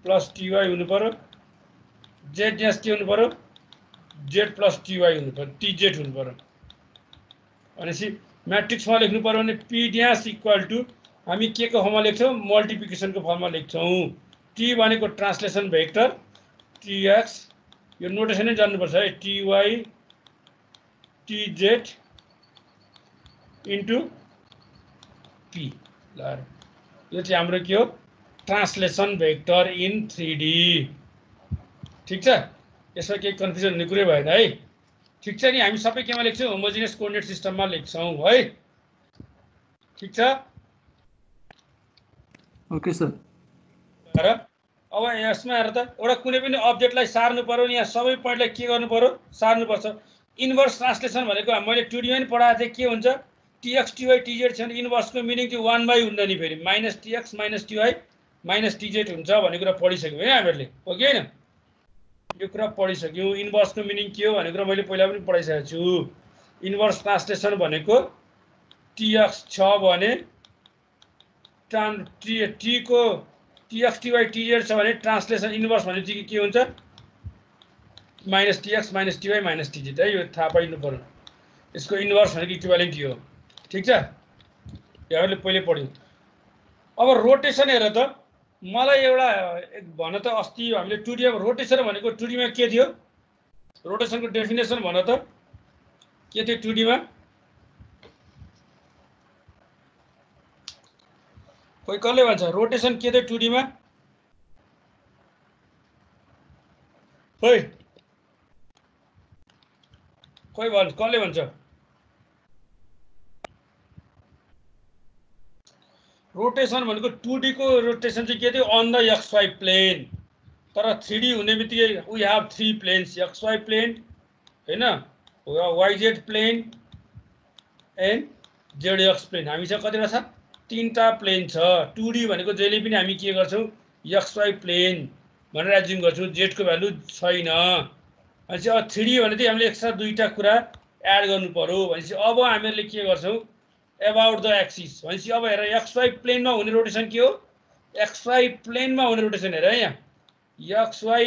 Speaker 1: प्लस TY हुनु पर्यो। z ड्यास के हुनु पर्यो? z प्लस TY हुनु पर्यो, TZ हुनु पर्यो। भनेपछि म्याट्रिक्समा लेख्नु पर्यो भने P ड्यास इक्वल टु हामी के को फर्ममा लेख्छौँ? मल्टिप्लिकेसनको फर्ममा लेख्छौँ। टी भनेको ट्रान्सलेसन भेक्टर टीएक्स यो नोटेसनै जान्नुपर्छ है टीवाई टीजेड इन्टु पी ल यो चाहिँ हाम्रो के हो ट्रान्सलेसन भेक्टर इन 3D ठीक छ यसमा केही कन्फ्युजन हुने कुरै भएन है ठीक छ नि हामी सबै केमा लेख्छौँ होमोजिनियस कोअर्डिनेट सिस्टममा लेख्छौँ है ठीक छ
Speaker 2: ओके सर
Speaker 1: र अब यसमा हेर त एउटा कुनै पनि अब्जेक्टलाई सार्नु पर्यो नि यहाँ सबै पोइन्टलाई के गर्नु पर्यो सार्नु पर्छ इन्भर्स ट्रान्सलेसन भनेको मैले 2D मा नि पढाएको थिएँ के हुन्छ टीएक्स टीवाई टीजेड छ भने इन्भर्सको मिनिङ चाहिँ 1 बाई हुँदैन नि फेरि minus TX minus TY minus TZ हुन्छ भन्ने कुरा पढिसक्यौँ है हामीहरूले हो कि हैन यो कुरा पढिसक्यौँ इन्भर्सको मिनिङ के हो भन्ने कुरा मैले पहिला पनि पढाइसकेको छु इन्भर्स ट्रान्सलेसन भनेको टीएक्स छ भने टी को टीएक्स टीवाई टीजेड छ भने ट्रान्सलेसन इन्भर्स भने चाहिँ के हुन्छ minus TX minus TY minus TZ है यो थाहा पाइनु पर्यो यसको इन्भर्स भनेको इक्विभ्यालेन्ट यो ठीक छ यहाँहरूले पहिले पढ्यौँ अब रोटेसन हेर त मलाई एउटा भन त अस्ति हामीले 2D मा रोटेसन भनेको 2D मा के थियो रोटेसनको डेफिनेसन भन त के थियो 2D मा कोही कसले भन्छ रोटेसन के थियो 2D मा कोही भन्छ कसले भन्छ रोटेसन भनेको 2D को रोटेसन चाहिँ के थियो अन द XY प्लेन तर 3D हुने बित्तिकै we have 3 planes XY plane हैन YZ plane and ZX plane हामीसँग कतिवटा छ तीनटा प्लेन छ 2D भनेको जहिले पनि हामी के गर्छौं XY प्लेन भनेर एज्युम गर्छौं Z को भ्यालु छैन अनि अब 3D भने चाहिँ हामीले एक्स्ट्रा दुईटा कुरा एड गर्नु पर्यो भनेपछि अब हामीले के गर्छौं अबाउट द एक्सिस भनेपछि अब हेर XY प्लेनमा हुने रोटेसन के हो XY प्लेनमा हुने रोटेसन हेर यहाँ XY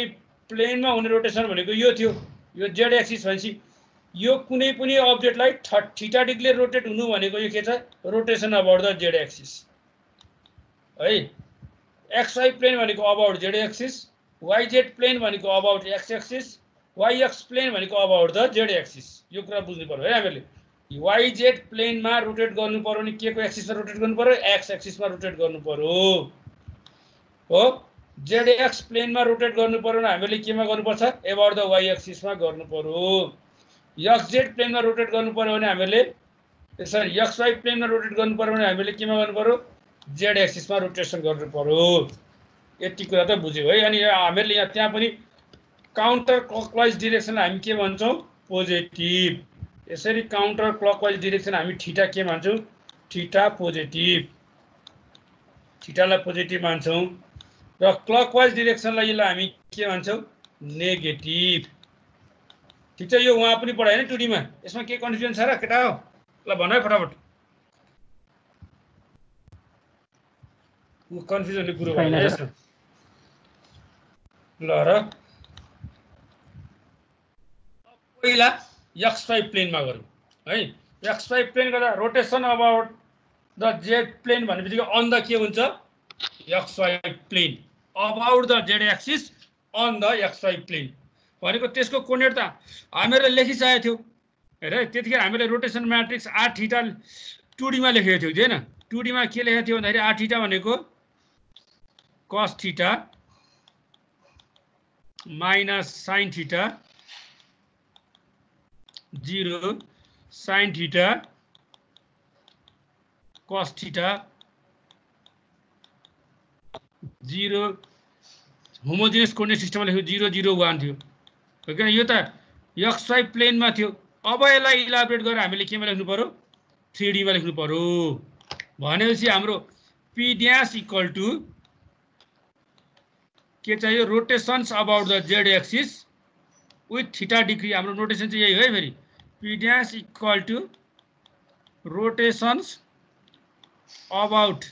Speaker 1: प्लेनमा हुने रोटेसन भनेको यो थियो यो Z एक्सिस भनेपछि यो कुनै पनि अब्जेक्टलाई थीटा डिग्रीले रोटेट हुनु भनेको यो के छ rotation about the Z axis है XY प्लेन भनेको about Z axis YZ plane भनेको about X axis YX plane भनेको अबाउट द Z एक्सिस यो कुरा बुझ्नु पर्यो है हामीले YZ प्लेनमा रोटेट गर्नु पर्यो नि के को एक्सिसमा रोटेट गर्नु पर्यो X एक्सिसमा रोटेट गर्नु पर्यो हो ZX प्लेनमा रोटेट गर्नु पर्यो नि हामीले केमा गर्नुपर्छ अबाउट द Y एक्सिसमा गर्नु पर्यो XZ प्लेनमा रोटेट गर्नु पर्यो भने हामीले सरी XY प्लेनमा रोटेट गर्नु पर्यो भने हामीले केमा गर्नु पर्यो Z एक्सिसमा रोटेसन गर्नु पर्यो यति कुरा त बुझ्यौ है अनि हामीले यहाँ त्यहाँ पनि काउन्टर क्लकवाइज डिरेक्सनलाई हामी के भन्छौं पोजिटिभ यसरी काउन्टर क्लकवाइज डिरेक्सन हामी थीटा के मान्छौं थीटा पोजिटिभ थीटालाई पोजिटिभ मान्छौं र क्लकवाइज डिरेक्सनलाई यसलाई हामी के भन्छौं नेगेटिभ ठीक छ यो वहाँ पनि पढायो हैन 2D मा यसमा के कन्फ्युजन छ र केटा हो ल भन है फटाफट कन्फ्युजनले कुरो भएन यसमा ल र पहिला XY प्लेनमा गरौँ है XY प्लेन गर्दा rotation about the Z plane भनेपछि अन द के हुन्छ XY plane about the Z axis on the XY plane भनेको त्यसको कोर्डिनेट त हामीले लेखिसकेको थियो हेर त्यतिखेर हामीले rotation matrix r theta 2D मा लेखेको थियो हैन 2D मा के लेखेको थियो भन्दाखेरि r थीटा भनेको cos theta minus sin theta 0 sin theta cos theta 0 homogeneous coordinate सिस्टममा लेख्यो 0 0 1 थियो किन यो त XY प्लेनमा थियो अब यसलाई इलाबोरेट गरेर हामीले केमा लेख्नु पर्यो 3D मा लेख्नु पर्यो भनेपछि हाम्रो p ड्याश इक्वल टु के चाहियो rotations about the Z axis with theta degree हाम्रो नोटेसन चाहिँ यही हो है फेरि p dash equal to rotations about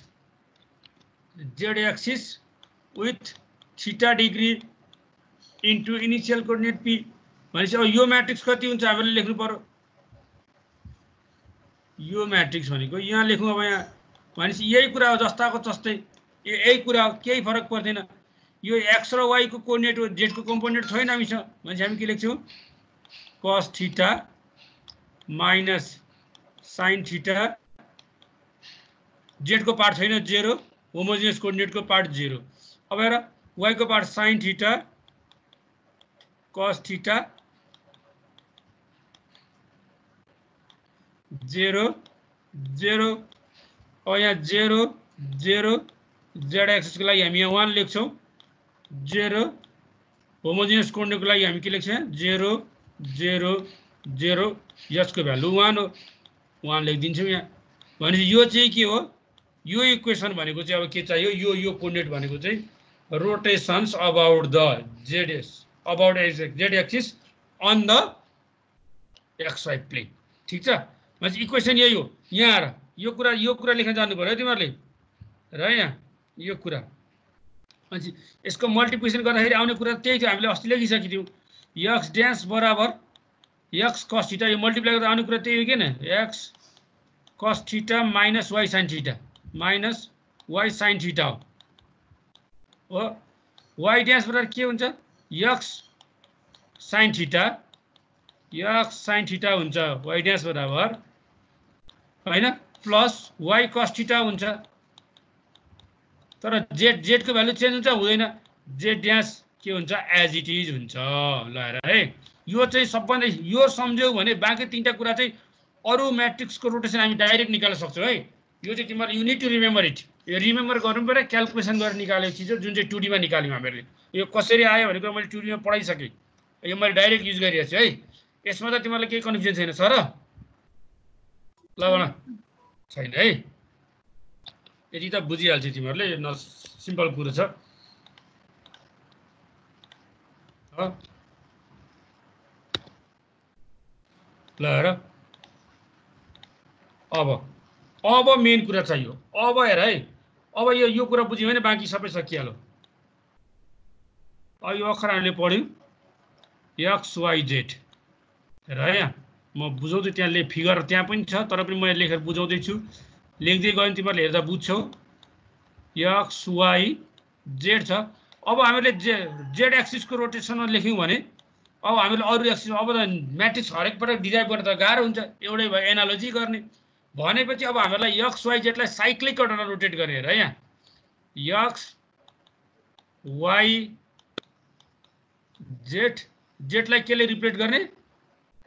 Speaker 1: Z axis with theta degree into initial coordinate p भनेपछि अब यो म्याट्रिक्स कति हुन्छ हामीले लेख्नु पर्यो यो म्याट्रिक्स भनेको यहाँ लेखौँ अब यहाँ भनेपछि यही कुरा हो जस्ताको जस्तै यही कुरा हो केही फरक पर्दैन यो एक्स र वाई को कोअर्डिनेट हो, जेड को कम्पोनेन्ट छैन हामीसँग। भनेपछि हामी के लेख्छौँ cos theta minus sin theta, Z को पार्ट छैन 0, होमोजिनियस कोअर्डिनेट को पार्ट 0। अब हेर वाई को part sin theta cos theta 0 0, अब यहाँ 0 0, जेड एक्सिस को लागि हामी यहाँ 1 लेख्छौँ, 0 होमोजिनियस कोअर्डिनेट को लागि हामी के लेख्छौँ 0 0 0, यसको भ्यालु 1 हो, 1 लेखिदिन्छौँ यहाँ। भनेपछि यो चाहिँ के हो, यो इक्वेसन भनेको चाहिँ अब के चाहियो, यो कोअर्डिनेट भनेको चाहिँ rotations about the Z axis on the X Y plane. ठिक छ, भनेपछि इक्वेसन यही हो। यहाँ आएर यो कुरा लेख्न जानु पर्यो तिमीहरूले र यहाँ यो कुरा। भनेपछि यसको मल्टिप्लिकेसन गर्दाखेरि आउने कुरा त्यही थियो, हामीले अस्ति लेखिसकेको थियौँ। एक्स ड्यास बराबर एक्स कस थीटा, यो मल्टिप्लाई गर्दा आउने कुरा त्यही हो कि न, X cos theta minus Y sine theta, minus Y sine theta हो। वाई ड्यास बराबर के हुन्छ, X sine theta, X sine theta हुन्छ वाई ड्यास बराबर हैन, प्लस वाई कस थीटा हुन्छ। तर जेड को भ्यालु चेन्ज हुन्छ हुँदैन, जेड ड्यास के हुन्छ एज इट इज हुन्छ। ल हेर है, यो चाहिँ सबभन्दा यो सम्झ्यौ भने बाँकी तीनटा कुरा चाहिँ अरु म्याट्रिक्सको रोटेसन हामी डाइरेक्ट निकाल्न सक्छौँ है। यो चाहिँ तिमीहरूले युनिट टु रिमेम्बर इट, यो रिमेम्बर गर्नु पर्यो, क्याल्कुलेसन गरेर निकालेको चिज हो, जुन चाहिँ 2D मा निकाल्यौँ हामीहरूले। यो कसरी आयो भनेको मैले 2D मा पढाइसकेँ, यो मैले डाइरेक्ट युज गरिरहेको छु है। यसमा त तिमीहरूलाई केही कन्फ्युजन छैन सर? ल भन, छैन है, यति त बुझिहाल्छ तिमीहरूले, न सिम्पल कुरो छ। ल हेर, अब मेन कुरा चाहियो। अब हेर है, अब यो कुरा बुझ्यौ भने बाँकी सबै सकिहाल्यो। अब यो अक्षर हामीले पढ्यौँ एक्स वाई जेड। हेर यहाँ म बुझाउँदै, त्यहाँ फिगर त्यहाँ पनि छ, तर पनि मैले लेखेर बुझाउँदैछु। लेख्दै गयो भने तिमीहरूले हेर्दा बुझ्छौ। एक्स वाई जेड छ। अब हामीले जेड एक्सिसको रोटेसनमा लेख्यौँ भने अब हामीले अरू एक्सिस, अब त म्याट्रिक्स हरेक पटक डिराइभ गर्न त गाह्रो हुन्छ, एउटै भयो एनालोजी गर्ने भनेपछि अब हामीलाई एक्स वाई जेडलाई साइक्लिक अर्डरमा रोटेट गर्ने। हेर यहाँ एक्स वाई जेडलाई केले रिप्लेस गर्ने,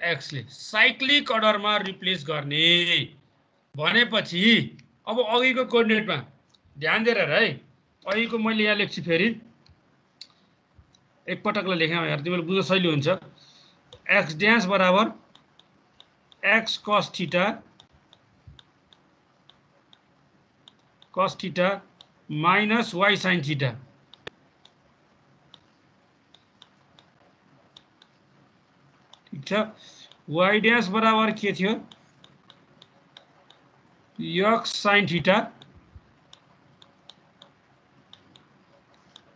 Speaker 1: एक्सले साइक्लिक अर्डरमा रिप्लेस गर्ने भनेपछि अब अघिको कोअर्डिनेटमा ध्यान दिएर हेर है। अघिको मैले यहाँ लेख्छु, फेरि एकपटकलाई लेखेँ हेर, तिमीले बुझ्न सजिलो हुन्छ। एक्स ड्यास बराबर X cos theta minus Y sine theta, ठिक छ। वाई ड्यास बराबर के थियो, X sine theta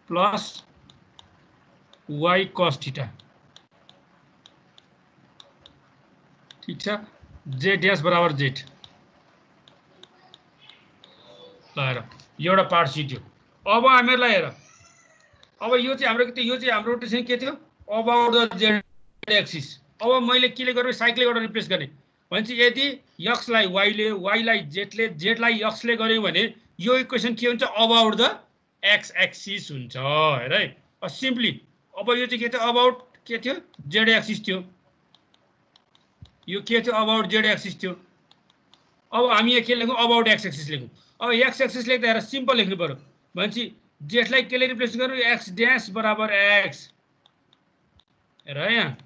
Speaker 1: plus Y cos theta, ठिक छ। जेड ड्यास बराबर जेड। ल हेर, एउटा पार्ट सिक्यो। अब हामीहरूलाई हेर, अब यो चाहिँ हाम्रो रोटेसन के थियो, अबाउट द जेड एक्सिस। अब मैले के गर्नु, साइक्लिक अर्डर रिप्लेस गर्ने भनेपछि यदि एक्सलाई वाईले, वाईलाई जेडले, जेडलाई एक्सले गर्यो भने यो इक्वेसन के हुन्छ, अबाउट द एक्स एक्सिस हुन्छ। हेर है, सिम्पली अब यो चाहिँ के थियो, अबाउट के थियो जेड एक्सिस थियो, यो के थियो अबाउट जेड एक्सिस थियो। अब हामी यहाँ के लेखौँ, अबाउट एक्स एक्सिस लेखौँ। अब एक्स एक्सिस लेख्दा हेर सिम्पल लेख्नु पर्यो, भनेपछि जेडलाई केले रिप्लेस गर्नु, एक्स ड्यास बराबर एक्स। हेर यहाँ,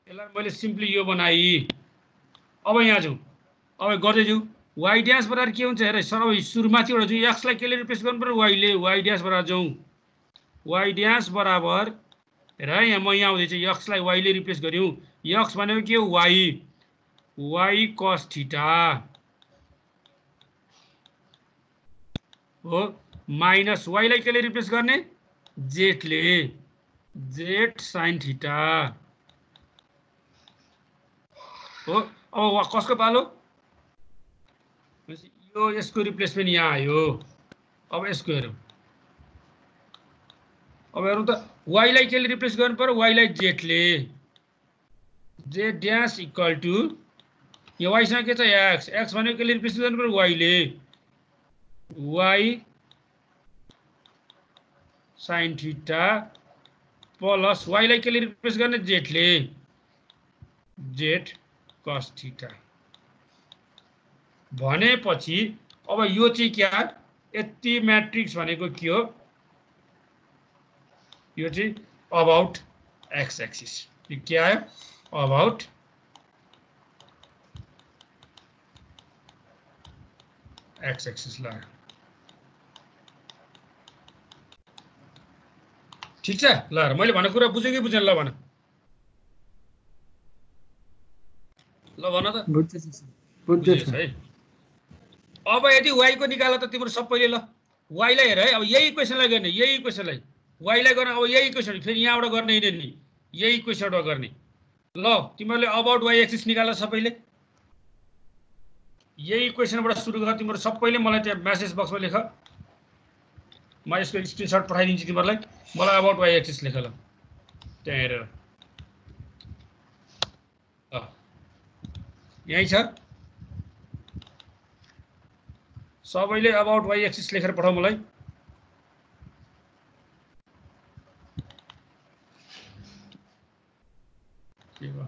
Speaker 1: यसलाई मैले सिम्पली यो बनाएँ। अब यहाँ जाउँ, अब गर्दै जाउँ। वाई ड्यास बराबर के हुन्छ हेर सर, अब सुरुमाथिबाट जाउँ, एक्सलाई केले रिप्लेस गर्नु पर्यो, वाईले, वाई ड्यास बराबर जाउँ, वाई ड्यास बराबर हेर यहाँ म यहाँ आउँदैछु, एक्सलाई वाईले रिप्लेस गऱ्यौँ, एक्स भनेको के हो वाई, वाई कस थीटा हो, माइनस वाईलाई केले रिप्लेस गर्ने, जेडले, जेड साइन थीटा हो। अब कसको पालो, यो यसको रिप्लेसमेन्ट यहाँ आयो। अब यसको हेरौँ, अब हेरौँ त y लाई केले रिप्लेस गर्नु पर्यो y लाई z ले z ड्यास इक्वल टु यो y सँग के छ x x भनेको केले रिप्लेस गर्नु पर्यो y ले y sin theta plus y लाई केले रिप्लेस गर्ने z ले z cos थीटा भनेपछि अब यो चाहिँ क्या यति म्याट्रिक्स भनेको के हो यो चाहिँ अबाउट एक्स एक्सिस यो के आयो अबाउट एक्स एक्सिस लाग्यो ठीक छ ल मैले भनेको कुरा बुझ्यो कि बुझेन ल भन त बुझ्दैछ है अब यदि y को निकाल त तिम्रो सबैले ल y लाई हेर है अब यही इक्वेसनलाई गर्ने यही इक्वेसनलाई y लाई गर्न अब यही इक्वेसन फेरि यहाँबाट गर्ने हैन नि यही इक्वेसनबाट गर्ने ल तिमीहरूले अबाउट y एक्सिस निकाल सबैले यही इक्वेसनबाट सुरु गर तिम्रो सबैले मलाई त्यहाँ मेसेज बक्समा लेख म यसको स्क्रिनशट पठाइदिन्छु तिमीहरूलाई मलाई अबाउट y एक्सिस लेख ल त्यहाँ हेरेर यही छ सबैले अबाउट y एक्सिस लेखेर पठाऊ मलाई के भयो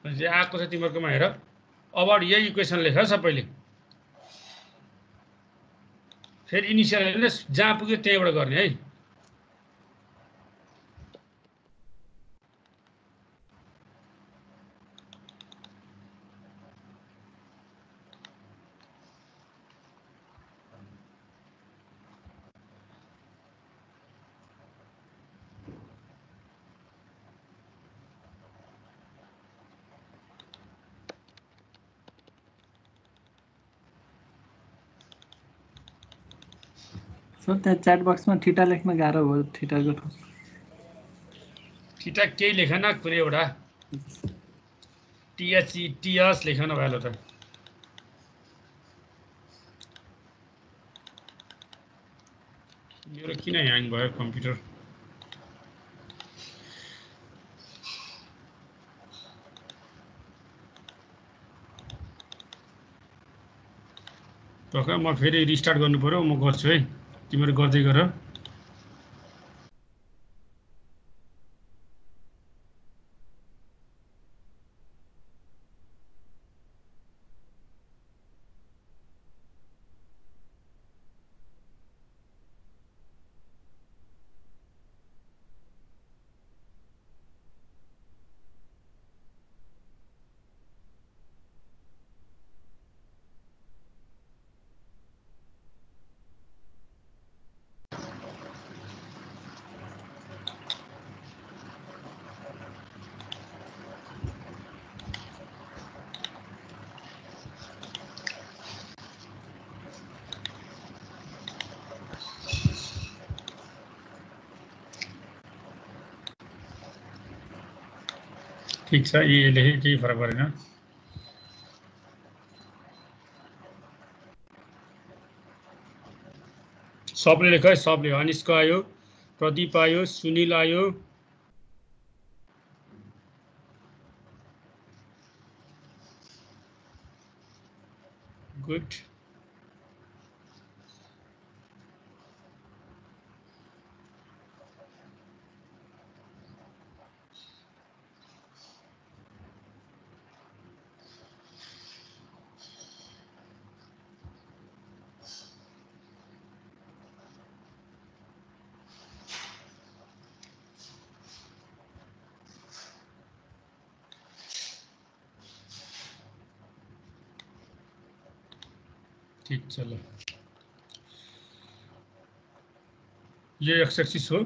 Speaker 1: जे आएको छ तिमीहरुकोमा हेर अबाउट यही इक्वेसन लेख सबैले फेरि इनिशियल हैन जहाँ पुग्यो त्यहीबाट गर्ने है
Speaker 2: सर त्यहाँ च्याट बक्समा थीटा लेख्न गाह्रो हो थीटाको ठाउँ
Speaker 1: थीटा केही लेखन कुनै एउटा टीएस लेखन भएलो त मेरो किन ह्याङ भयो कम्प्युटर टक्क म फेरि रिस्टार्ट गर्नु पर्यो म गर्छु है तिमीहरु गर्दै गर ठीक छ ये लेखे केही फरक परेन सबले लेख है सबले अनिशको आयो प्रदीप आयो सुनिल आयो गुड ठीक छ ल यो एक्स एक्सिस हो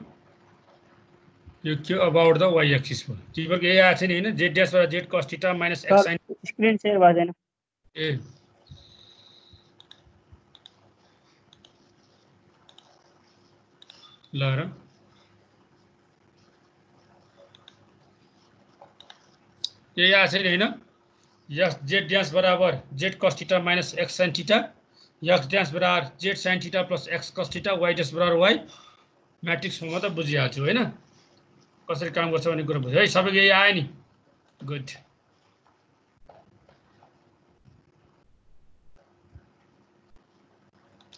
Speaker 1: यो के अबाउट द वाई एक्सिस हो तिमीहरुको यही आछ नि हैन Z dash Z cos theta minus X sin
Speaker 4: screen share भएन
Speaker 1: ए ल र यही आएको छैन होइन यस जेड ड्यास बराबर Z cos theta minus X sine theta X dash बराबर Z sine theta plus X cos theta Y dash बराबर वाइ म्याट्रिक्स फर्ममा त बुझिहाल्छु होइन कसरी काम गर्छ भन्ने कुरा बुझ्यो है सबैको यही आयो नि गुड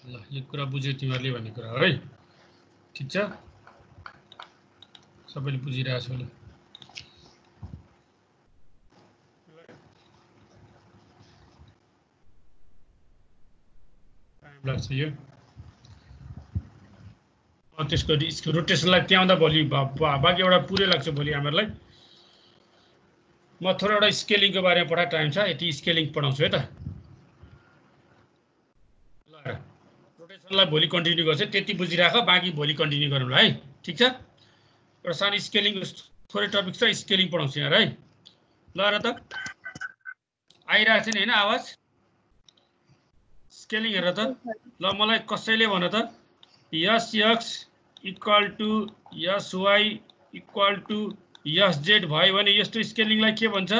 Speaker 1: ल यो कुरा बुझ्यो तिमीहरूले भन्ने कुरा हो है ठिक छ सबैले बुझिरहेको छ ल टाइम लाग्छ यो त्यसको रोटेसनलाई त्याउँदा भोलि बाँकी एउटा पुरै लाग्छ भोलि हामीहरूलाई म थोरै एउटा स्केलिङको बारेमा पढाइ टाइम छ यति स्केलिङ पढाउँछु है त ल रोटेसनलाई भोलि कन्टिन्यू गर्छु त्यति बुझिराख बाँकी भोलि कन्टिन्यू गरौँ ल है ठिक छ एउटा सानो स्केलिङ थोरै टपिक छ स्केलिङ पढाउँछु यहाँ है ल र त आइरहेको छ नि होइन आवाज स्केलिङ हेर त ल मलाई कसैले भन त S X equal to S Y equal to S Z भयो भने यस्तो स्केलिङलाई के भन्छ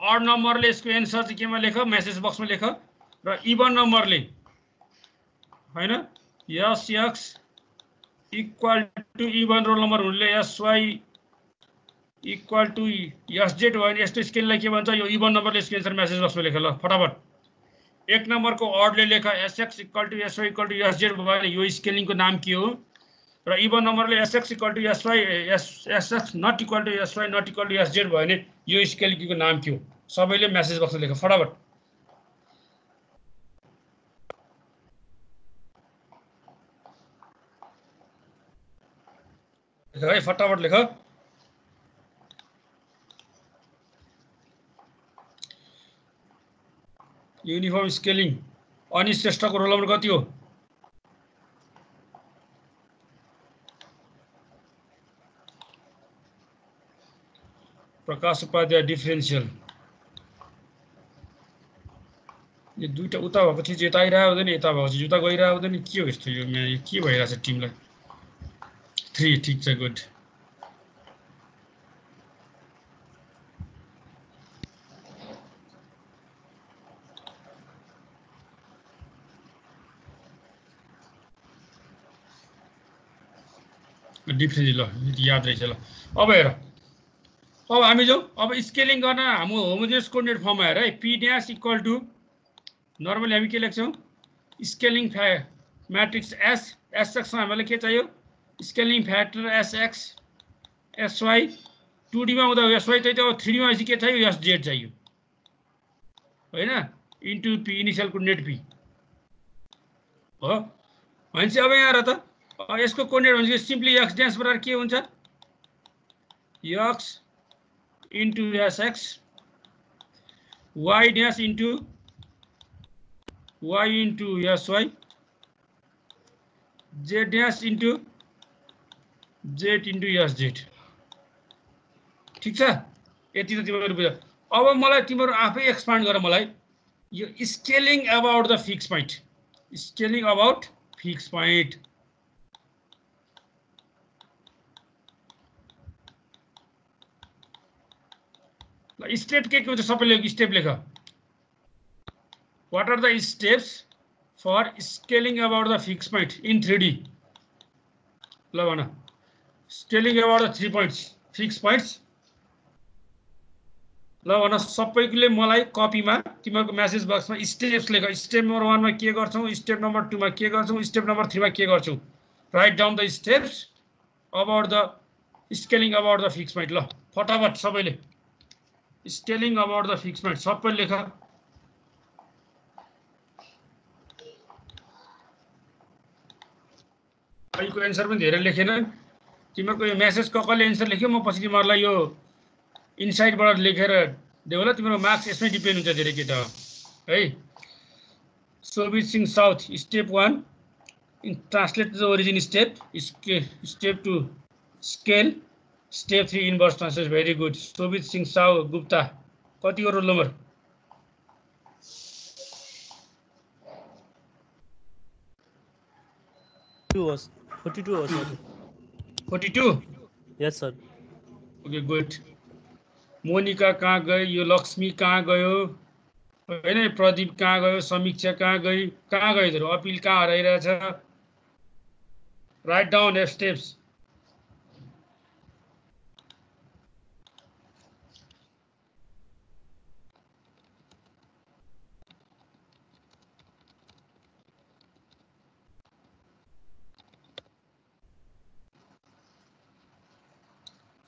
Speaker 1: अड नम्बरले यसको एन्सर चाहिँ केमा लेख मेसेज बक्समा लेख र इभन नम्बरले होइन S X equal to even roll number हुनुले S Y equal to S Z भयो भने यस्तो स्केलिङलाई के भन्छ यो इभन नम्बरले यसको एन्सर मेसेज बक्समा लेख ल फटाफट एक नम्बरको अडले लेख SX equal to SY equal to SZ भयो भने यो स्केलिङको नाम के हो र इभन नम्बरले SX equal to SY SX not equal to SY not equal to SZ भयो भने यो स्केलिङको नाम के हो सबैले मेसेज बक्समा लेख फटाफट लेख है फटाफट लेख युनिफर्म स्केलिङ अनि श्रेष्ठको रोल नम्बर कति हो प्रकाश उपाध्याय डिफरेन्सियल यो दुईटा उता भएको थियो यता आइरहेको हुँदैन यता भएको चाहिँ उता गइरहेको हुँदैन के हो यस्तो यो के भइरहेछ टिमलाई 3 ठिक छ गुड डिफ्रेन्स ल याद रहेछ ल अब हेर अब हामी जाउँ अब स्केलिङ गर्न हाम्रो होमोजेनियस कोअर्डिनेट फर्ममा हेर है P dash equal to normally हामी के लेख्छौँ स्केलिङ म्याट्रिक्स एस एसएक्समा हामीलाई के चाहियो scaling factor SX SY 2D मा हुँदा एसवाई चाहिँ अब 3D मा के चाहियो एसजेड चाहियो होइन into P initial coordinate P हो भनेपछि अब यहाँ हेर त यसको कोअर्डिनेट भनेपछि सिम्पली एक्स ड्यास बराबर के हुन्छ X into s x Y dash into Y into s y Z dash into Z into s z ठिक छ यति त तिमीहरू बुझ अब मलाई तिमीहरू आफै एक्सपान्ड गर मलाई यो scaling about the fix point scaling about fix point step के हुन्छ सबैले स्टेप लेख what are the steps for scaling about the fix point in 3D ल भन scaling about the 3 points fix points ल भन सबैले मलाई कपीमा तिमीहरूको मेसेज बक्समा स्टेप्स लेख स्टेप नम्बर 1 मा के गर्छौ स्टेप नम्बर 2 मा के गर्छौ स्टेप नम्बर 3 मा के गर्छौ write down the steps about the scaling about the fix point ल फटाफट सबैले scaling about the fix point सबै लेख अहिलेको एन्सर पनि धेरै लेखेन तिमीहरूको यो मेसेज कसले एन्सर लेख्यो म पछि तिमीहरूलाई यो इनसाइडबाट लेखेर देऊ होला तिम्रो मार्क्स यसमै डिपेन्ड हुन्छ धेरै के त है Sobhit Singh south step 1 in translate the origin step step 2 scale step 3 inverse translate very good Sobhit Singh साउ गुप्ता कतिको roll number
Speaker 4: 42
Speaker 1: 42
Speaker 5: yes sir.
Speaker 1: Okay good. Monika कहाँ गयो, यो लक्ष्मी कहाँ गयो होइन, प्रदीप कहाँ गयो, समीक्षा कहाँ गई, कहाँ गयो तिनीहरू, अपिल कहाँ हराइरहेछ। Write down steps.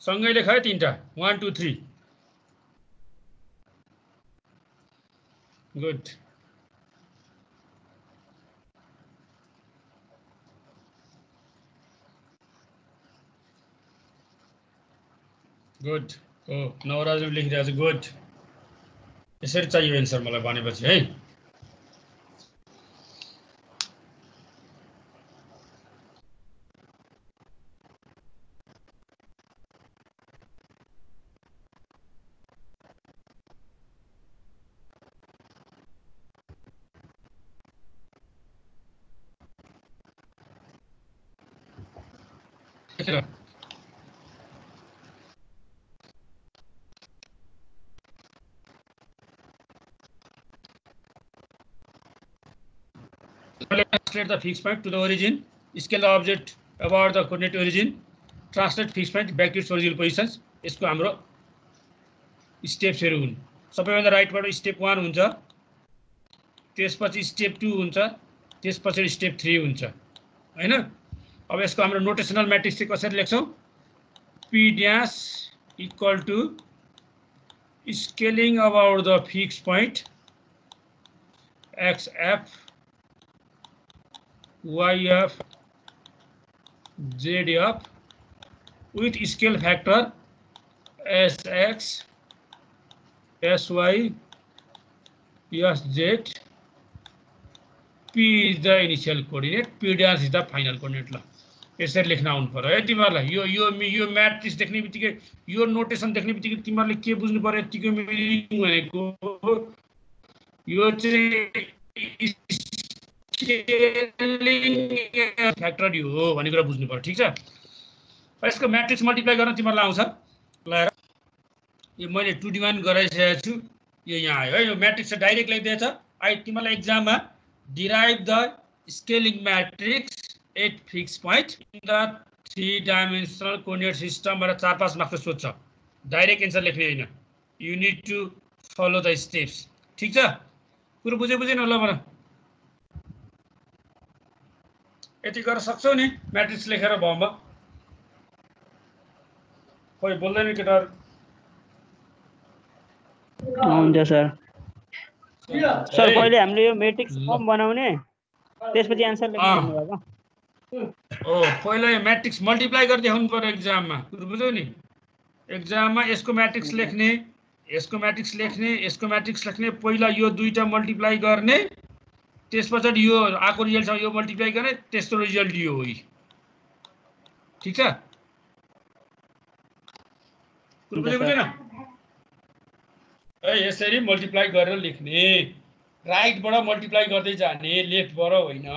Speaker 1: सँगै लेख है तीनटा, 1 2 3। गुड। गुड। हो नवराजले लेखिरहेको छ, गुड। यसरी चाहियो एन्सर मलाई भनेपछि है। लेखेर translate the fixed point to the origin, scale the object about the coordinate origin, translate fixed point back to its original positions। यसको हाम्रो स्टेप्सहरु हुन्। सबैभन्दा राइटबाट स्टेप 1 हुन्छ, त्यसपछि स्टेप 2 हुन्छ, त्यसपछि स्टेप 3 हुन्छ हैन। अब यसको हाम्रो नोटेसनल म्याट्रिक्स चाहिँ कसरी लेख्छौं? p dash equal to scaling about the fixed point xf yf zf with scale factor sx sy sz। p is the initial coordinate, p dash is the final coordinate। ल यसरी लेख्न आउनु पर्यो है तिमीहरुलाई। यो म्याट्रिक्स देख्ने बित्तिकै, यो नोटेसन देख्ने बित्तिकै तिमीहरुले के बुझ्नु पर्यो? यतिको मिनिङ भनेको यो चाहिँ स्केलिङ फ्याक्टर हो भन्ने कुरा बुझ्नु पर्यो, ठीक छ? यसको म्याट्रिक्स मल्टिप्लाई गर्न तिमीहरुलाई आउँछ। ल हेर, यो मैले 2d1 गराइसकेको छु, यो यहाँ आयो है। यो म्याट्रिक्स डाइरेक्ट लेख्दैछ। तिमीहरुलाई एक्जाममा derive the scaling matrix at fix point in the 3 dimensional coordinate system भनेर 4-5 मार्क्स सोध्छ। डाइरेक्ट एन्सर लेख्ने हैन, you need to follow the steps, ठीक छ? कुरो बुझेन ल भन। यति गर्न सक्छौ नि म्याट्रिक्स लेखेर भम। खोइ बोल्दैन केटाहरु।
Speaker 5: हुन्छ सर। सर पहिले हामीले यो म्याट्रिक्स फर्म बनाउने, त्यसपछि आन्सर लेख्नु भन्नु भएको।
Speaker 1: ओ पहिला यो म्याट्रिक्स मल्टिप्लाई गर्दै देखाउनु पर्यो एक्जाममा, बुझ्यौ नि? एक्जाममा यसको म्याट्रिक्स लेख्ने, यसको म्याट्रिक्स लेख्ने, यसको म्याट्रिक्स लेख्ने, पहिला यो दुईटा मल्टिप्लाई गर्ने, त्यसपछि यो आको रिजल्टसँग यो मल्टिप्लाई गर्ने, त्यसको रिजल्ट यो हो। ठीक छ? बुझेन? यसरी मल्टिप्लाई गरेर लेख्ने, राइटबाट मल्टिप्लाई गर्दै जाने, लेफ्टबाट होइन।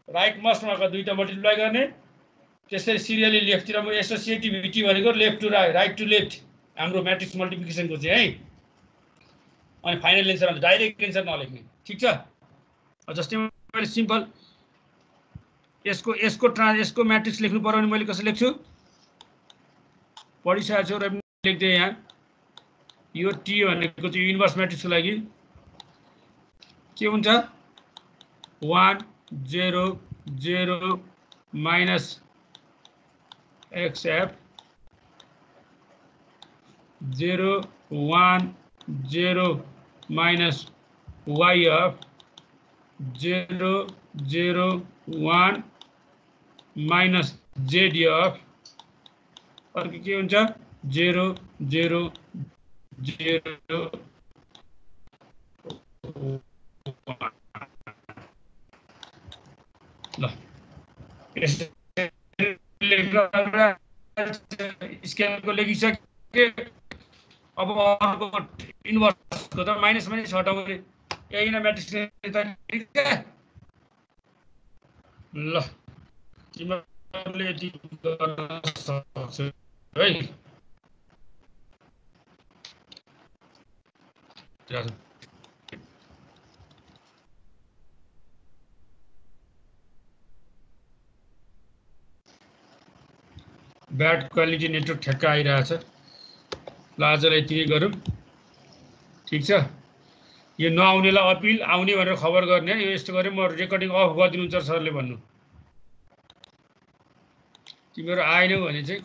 Speaker 1: राइट मस्टमा दुईटा मल्टिप्लाई गर्ने, त्यसरी सिरियली लेफ्टतिर म एसोसिएटिभिटी भनेको left to right, right to left हाम्रो म्याट्रिक्स मल्टिप्लिकेसनको चाहिँ है। अनि फाइनल एन्सर हुन्छ, डाइरेक्ट एन्सर नलेख्ने, ठीक छ? जस्तै मैले सिम्पल यसको म्याट्रिक्स लेख्नु पर्यो भने मैले कसरी लेख्छु? पढिसकेको छु र लेख्दै यहाँ यो टी भनेको चाहिँ इन्भर्स म्याट्रिक्सको लागि के हुन्छ? 1 0 0 minus xf 0 1 0 minus yf 0 0 1 minus zdf। अर्को के हुन्छ? 0 0 0 ल स्केलको लेखिसके। अब अर्को इन्भर्सको त माइनस माइनस हटाउने यही न म्याट्रिक्स। ल सरले यति गर्न सक्छ है। ब्याड क्वालिटी नेटवर्क ठ्याक्क आइरहेछ। ल आजलाई यति नै गरौँ, ठिक छ। यो नआउनेलाई अपिल, आउने भनेर खबर गर्ने है। यो यस्तो गरे म रेकर्डिङ अफ गरिदिनुहुन्छ सरले भन्नु। तिमीहरू आएनौ भने चाहिँ